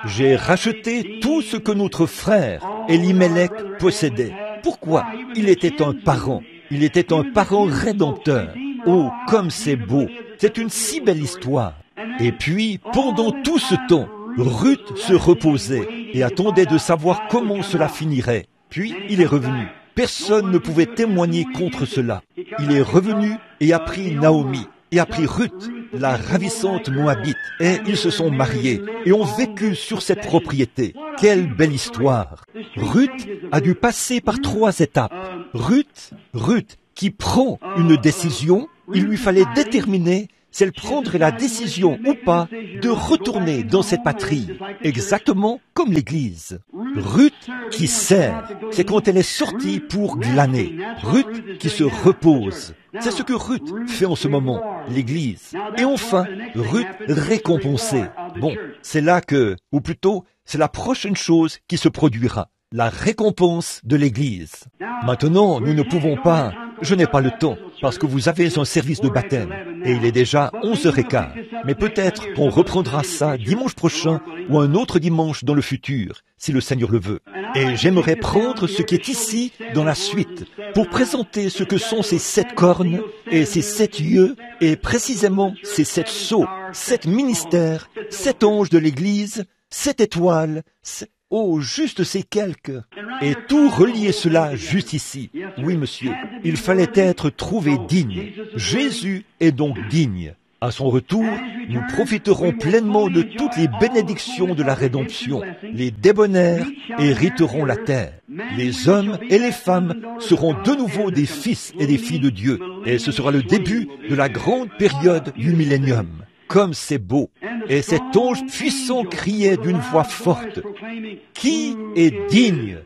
J'ai racheté tout ce que notre frère Elimelech possédait. Pourquoi? Il était un parent. Il était un parent rédempteur. Oh, comme c'est beau! C'est une si belle histoire. Et puis, pendant tout ce temps, Ruth se reposait et attendait de savoir comment cela finirait. Puis, il est revenu. Personne ne pouvait témoigner contre cela. Il est revenu et a pris Naomi, et a pris Ruth, la ravissante Moabite, et ils se sont mariés et ont vécu sur cette propriété. Quelle belle histoire! Ruth a dû passer par 3 étapes. Ruth qui prend une décision, il lui fallait déterminer si elle prendrait la décision ou pas de retourner dans cette patrie, exactement comme l'Église. Ruth qui sert, c'est quand elle est sortie pour glaner. Ruth qui se repose, c'est ce que Ruth fait en ce moment, l'Église. Et enfin, Ruth récompensée. Bon, c'est là que, ou plutôt, c'est la prochaine chose qui se produira. La récompense de l'Église. Maintenant, nous ne pouvons pas, je n'ai pas le temps, parce que vous avez un service de baptême, et il est déjà 11h15. Mais peut-être qu'on reprendra ça dimanche prochain, ou un autre dimanche dans le futur, si le Seigneur le veut. Et j'aimerais prendre ce qui est ici, dans la suite, pour présenter ce que sont ces 7 cornes, et ces 7 yeux, et précisément ces 7 sceaux, 7 ministères, 7 anges de l'Église, 7 étoiles, oh, juste ces quelques. Et tout relier cela juste ici. Oui, monsieur, il fallait être trouvé digne. Jésus est donc digne. À son retour, nous profiterons pleinement de toutes les bénédictions de la rédemption. Les débonnaires hériteront la terre. Les hommes et les femmes seront de nouveau des fils et des filles de Dieu. Et ce sera le début de la grande période du millénium. Comme c'est beau. Et cet ange puissant criait d'une voix forte, « Qui est digne?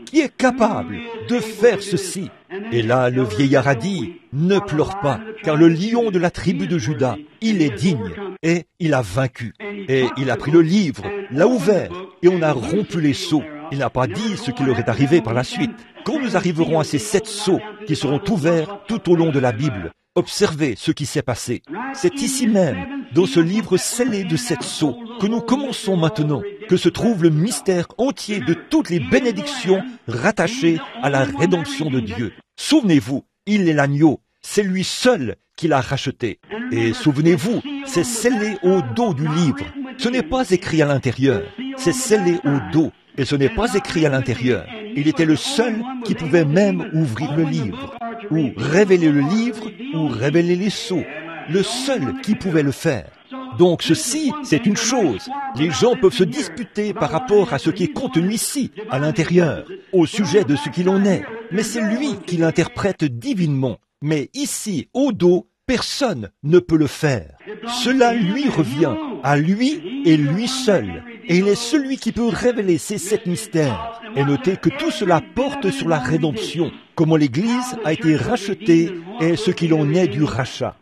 Qui est capable de faire ceci ?» Et là, le vieillard a dit, « Ne pleure pas, car le lion de la tribu de Juda, il est digne, et il a vaincu. » Et il a pris le livre, l'a ouvert, et on a rompu les sceaux. Il n'a pas dit ce qui leur est arrivé par la suite. Quand nous arriverons à ces 7 sceaux qui seront ouverts tout au long de la Bible, observez ce qui s'est passé. C'est ici même, dans ce livre scellé de 7 sceaux, que nous commençons maintenant, que se trouve le mystère entier de toutes les bénédictions rattachées à la rédemption de Dieu. Souvenez-vous, il est l'agneau, c'est lui seul qui l'a racheté. Et souvenez-vous, c'est scellé au dos du livre. Ce n'est pas écrit à l'intérieur, c'est scellé au dos, et ce n'est pas écrit à l'intérieur. Il était le seul qui pouvait même ouvrir le livre, ou révéler le livre, ou révéler les sceaux. Le seul qui pouvait le faire. Donc ceci, c'est une chose. Les gens peuvent se disputer par rapport à ce qui est contenu ici, à l'intérieur, au sujet de ce qu'il en est. Mais c'est lui qui l'interprète divinement. Mais ici, au dos, personne ne peut le faire. Cela lui revient, à lui et lui seul. Et il est celui qui peut révéler ces 7 mystères. Et notez que tout cela porte sur la rédemption, comment l'Église a été rachetée et ce qu'il en est du rachat.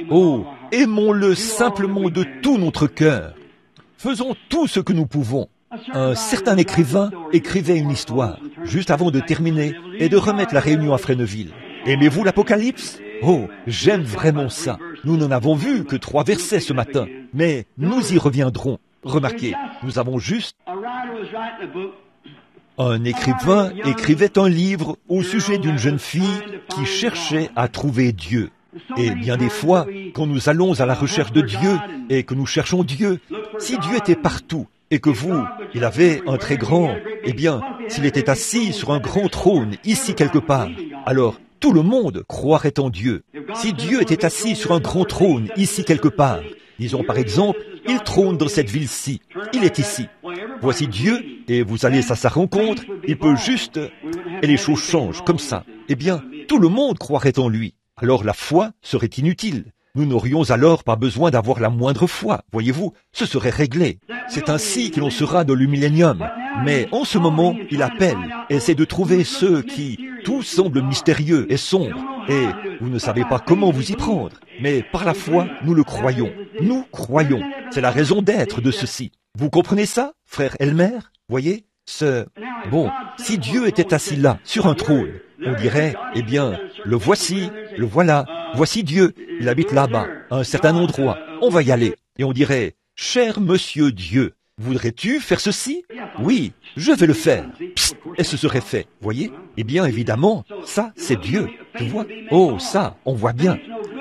Oh, aimons-le simplement de tout notre cœur. Faisons tout ce que nous pouvons. Un certain écrivain écrivait une histoire, juste avant de terminer et de remettre la réunion à Fresneville. Aimez-vous l'Apocalypse? Oh, j'aime vraiment ça. Nous n'en avons vu que 3 versets ce matin, mais nous y reviendrons. Remarquez, nous avons juste... Un écrivain écrivait un livre au sujet d'une jeune fille qui cherchait à trouver Dieu. Et bien des fois, quand nous allons à la recherche de Dieu et que nous cherchons Dieu, si Dieu était partout et que vous, il avait un très grand, eh bien, s'il était assis sur un grand trône ici quelque part, alors tout le monde croirait en Dieu. Si Dieu était assis sur un grand trône ici quelque part, disons par exemple, il trône dans cette ville-ci, il est ici. Voici Dieu, et vous allez à sa rencontre, il peut juste... Et les choses changent comme ça. Eh bien, tout le monde croirait en lui. Alors la foi serait inutile. Nous n'aurions alors pas besoin d'avoir la moindre foi, voyez-vous, ce serait réglé. C'est ainsi que l'on sera dans le millénium. Mais en ce moment, il appelle, essaie de trouver ceux qui... Tout semble mystérieux et sombre, et vous ne savez pas comment vous y prendre. mais par la foi, nous le croyons. Nous croyons. C'est la raison d'être de ceci. Vous comprenez ça, frère Elmer? Voyez, Bon, si Dieu était assis là, sur un trône, on dirait, eh bien, le voici, le voilà, voici Dieu, il habite là-bas, à un certain endroit, on va y aller. Et on dirait, cher monsieur Dieu, voudrais-tu faire ceci? Oui, je vais le faire. Psst, et ce serait fait, voyez? Eh bien, évidemment, ça, c'est Dieu, tu vois? Oh, ça, on voit bien.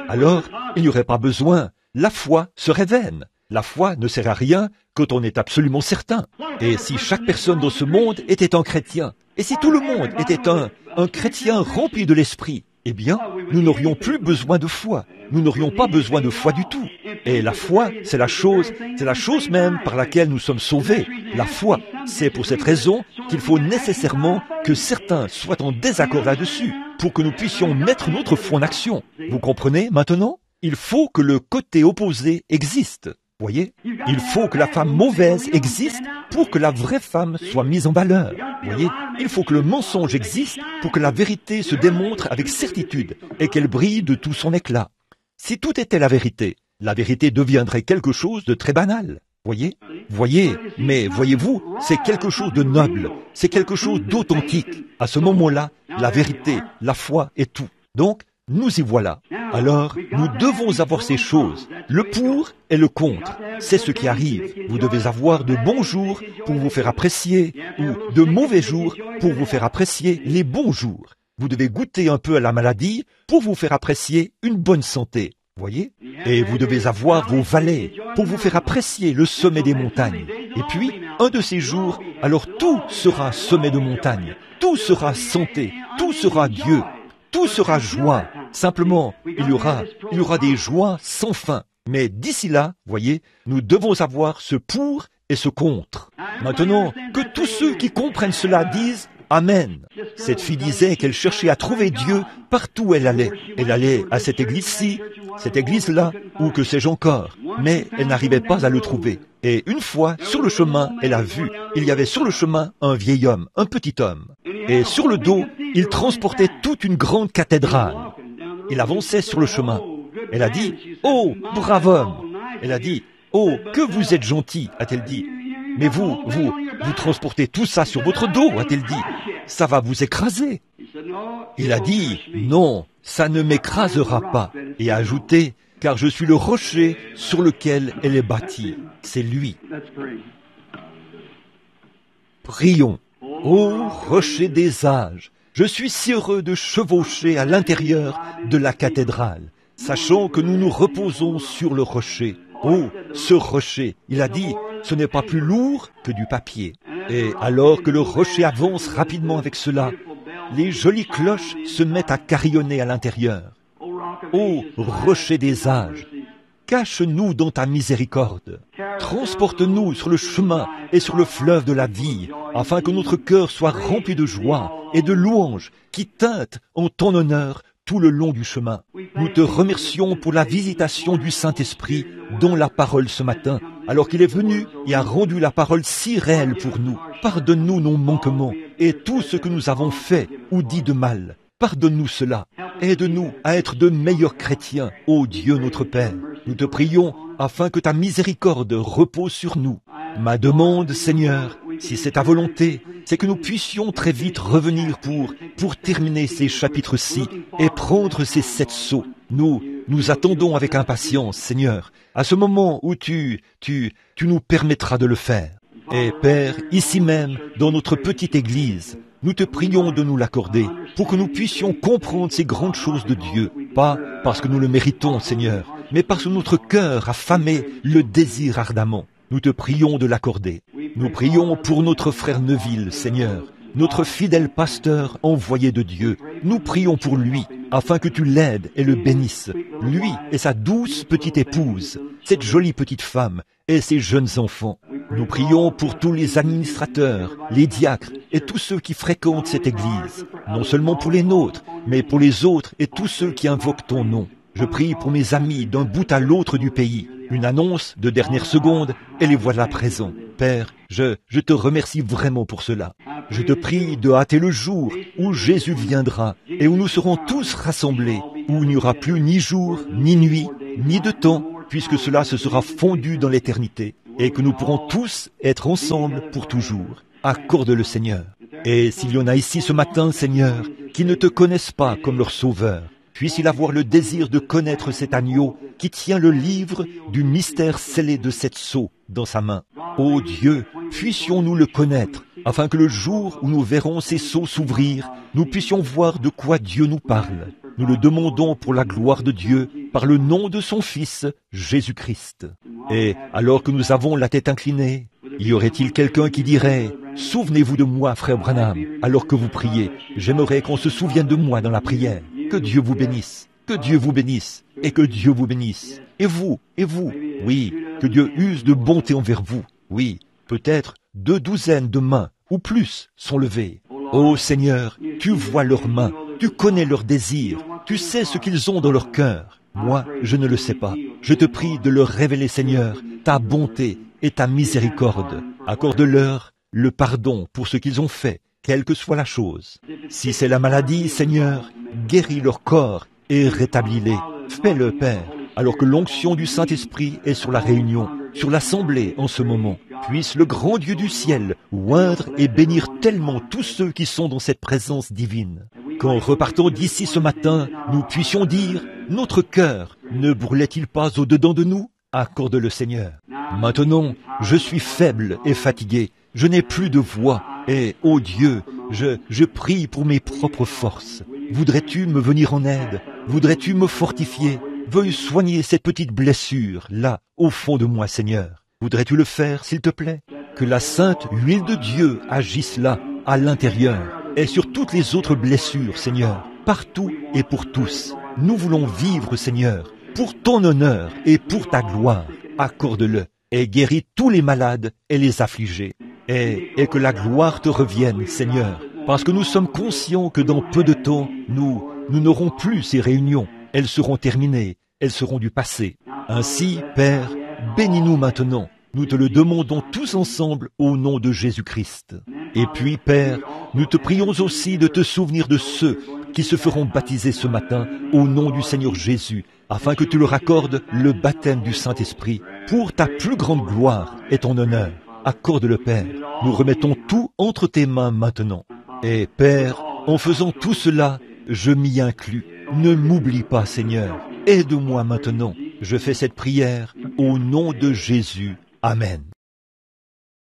Alors, il n'y aurait pas besoin. La foi serait vaine. La foi ne sert à rien quand on est absolument certain. Et si chaque personne dans ce monde était un chrétien, et si tout le monde était un chrétien rempli de l'esprit, eh bien, nous n'aurions plus besoin de foi. Nous n'aurions pas besoin de foi du tout. Et la foi, c'est la chose même par laquelle nous sommes sauvés. La foi, c'est pour cette raison qu'il faut nécessairement que certains soient en désaccord là-dessus, pour que nous puissions mettre notre foi en action. Vous comprenez maintenant? Il faut que le côté opposé existe. Voyez, il faut que la femme mauvaise existe pour que la vraie femme soit mise en valeur. Voyez, il faut que le mensonge existe pour que la vérité se démontre avec certitude et qu'elle brille de tout son éclat. Si tout était la vérité deviendrait quelque chose de très banal. Voyez, mais voyez-vous, c'est quelque chose de noble, c'est quelque chose d'authentique. À ce moment-là, la vérité, la foi est tout. Donc, nous y voilà. Alors, nous devons avoir ces choses, le pour et le contre. C'est ce qui arrive. Vous devez avoir de bons jours pour vous faire apprécier, ou de mauvais jours pour vous faire apprécier les bons jours. Vous devez goûter un peu à la maladie pour vous faire apprécier une bonne santé. Voyez? Et vous devez avoir vos vallées pour vous faire apprécier le sommet des montagnes. Et puis, un de ces jours, alors tout sera sommet de montagne, tout sera santé, tout sera Dieu. Tout sera joie. Simplement, il y aura des joies sans fin. Mais d'ici là, voyez, nous devons avoir ce pour et ce contre. Maintenant, que tous ceux qui comprennent cela disent Amen. Cette fille disait qu'elle cherchait à trouver Dieu partout où elle allait. Elle allait à cette église-ci, cette église-là, ou que sais-je encore. Mais elle n'arrivait pas à le trouver. Et une fois, sur le chemin, elle a vu. Il y avait sur le chemin un vieil homme, un petit homme. Et sur le dos, il transportait toute une grande cathédrale. Il avançait sur le chemin. Elle a dit, « Oh, brave homme !» Elle a dit, « Oh, que vous êtes gentil !» a-t-elle dit. « Mais vous transportez tout ça sur votre dos !» a-t-elle dit. « Ça va vous écraser !» Il a dit, « Non, ça ne m'écrasera pas. » Et a ajouté, « Car je suis le rocher sur lequel elle est bâtie. » C'est lui. Prions. Ô rocher des âges, je suis si heureux de chevaucher à l'intérieur de la cathédrale, sachant que nous nous reposons sur le rocher. Oh, ce rocher, il a dit, ce n'est pas plus lourd que du papier. Et alors que le rocher avance rapidement avec cela, les jolies cloches se mettent à carillonner à l'intérieur. Ô rocher des âges, cache-nous dans ta miséricorde. Transporte-nous sur le chemin et sur le fleuve de la vie, afin que notre cœur soit rempli de joie et de louanges qui tintent en ton honneur tout le long du chemin. Nous te remercions pour la visitation du Saint-Esprit dont la parole ce matin, alors qu'il est venu et a rendu la parole si réelle pour nous. Pardonne-nous nos manquements et tout ce que nous avons fait ou dit de mal. Pardonne-nous cela. Aide-nous à être de meilleurs chrétiens, ô Dieu notre Père. Nous te prions afin que ta miséricorde repose sur nous. Ma demande, Seigneur, si c'est ta volonté, c'est que nous puissions très vite revenir pour terminer ces chapitres-ci et prendre ces 7 sceaux. Nous attendons avec impatience, Seigneur, à ce moment où tu nous permettras de le faire. Et Père, ici même, dans notre petite église, nous te prions de nous l'accorder pour que nous puissions comprendre ces grandes choses de Dieu, pas parce que nous le méritons, Seigneur, mais parce que notre cœur a famé le désir ardemment. Nous te prions de l'accorder. Nous prions pour notre frère Neville, Seigneur, notre fidèle pasteur envoyé de Dieu. Nous prions pour lui, afin que tu l'aides et le bénisses, lui et sa douce petite épouse, cette jolie petite femme et ses jeunes enfants. Nous prions pour tous les administrateurs, les diacres et tous ceux qui fréquentent cette église, non seulement pour les nôtres, mais pour les autres et tous ceux qui invoquent ton nom. Je prie pour mes amis d'un bout à l'autre du pays. Une annonce de dernière seconde, et les voilà présents. Père, je te remercie vraiment pour cela. Je te prie de hâter le jour où Jésus viendra et où nous serons tous rassemblés où il n'y aura plus ni jour, ni nuit, ni de temps, puisque cela se sera fondu dans l'éternité, et que nous pourrons tous être ensemble pour toujours. Accorde-le, Seigneur. Et s'il y en a ici ce matin, Seigneur, qui ne te connaissent pas comme leur sauveur, puisse-il avoir le désir de connaître cet agneau qui tient le livre du mystère scellé de cette sceau dans sa main. Ô Dieu, puissions-nous le connaître, afin que le jour où nous verrons ces sceaux s'ouvrir, nous puissions voir de quoi Dieu nous parle. Nous le demandons pour la gloire de Dieu, par le nom de son Fils, Jésus-Christ. Et alors que nous avons la tête inclinée, y aurait-il quelqu'un qui dirait « Souvenez-vous de moi, frère Branham, alors que vous priez. J'aimerais qu'on se souvienne de moi dans la prière. Que Dieu vous bénisse, que Dieu vous bénisse, et que Dieu vous bénisse. Et vous, oui, que Dieu use de bonté envers vous. Oui, peut-être 2 douzaines de mains, ou plus, sont levées. Ô Seigneur, tu vois leurs mains, tu connais leurs désirs, tu sais ce qu'ils ont dans leur cœur. Moi, je ne le sais pas. Je te prie de leur révéler, Seigneur, ta bonté et ta miséricorde. Accorde-leur le pardon pour ce qu'ils ont fait, quelle que soit la chose. Si c'est la maladie, Seigneur, guéris leur corps et rétablis-les. Fais-le, Père, alors que l'onction du Saint-Esprit est sur la réunion, sur l'assemblée en ce moment. Puisse le grand Dieu du ciel oindre et bénir tellement tous ceux qui sont dans cette présence divine. Qu'en repartant d'ici ce matin, nous puissions dire, notre cœur ne brûlait-il pas au-dedans de nous? Accorde-le, Seigneur. Maintenant, je suis faible et fatigué. Je n'ai plus de voix. Et, ô Dieu, je prie pour mes propres forces. Voudrais-tu me venir en aide? Voudrais-tu me fortifier? Veuille soigner cette petite blessure, là, au fond de moi, Seigneur. Voudrais-tu le faire, s'il te plaît? Que la sainte huile de Dieu agisse là, à l'intérieur, et sur toutes les autres blessures, Seigneur, partout et pour tous. Nous voulons vivre, Seigneur, pour ton honneur et pour ta gloire. Accorde-le, et guéris tous les malades et les affligés. Et que la gloire te revienne, Seigneur, parce que nous sommes conscients que dans peu de temps, nous n'aurons plus ces réunions. Elles seront terminées, elles seront du passé. Ainsi, Père, bénis-nous maintenant. Nous te le demandons tous ensemble au nom de Jésus-Christ. Et puis, Père, nous te prions aussi de te souvenir de ceux qui se feront baptiser ce matin au nom du Seigneur Jésus, afin que tu leur accordes le baptême du Saint-Esprit pour ta plus grande gloire et ton honneur. Accorde-le, Père. Nous remettons tout entre tes mains maintenant. Et, Père, en faisant tout cela, je m'y inclus. Ne m'oublie pas, Seigneur. Aide-moi maintenant. Je fais cette prière au nom de Jésus. Amen.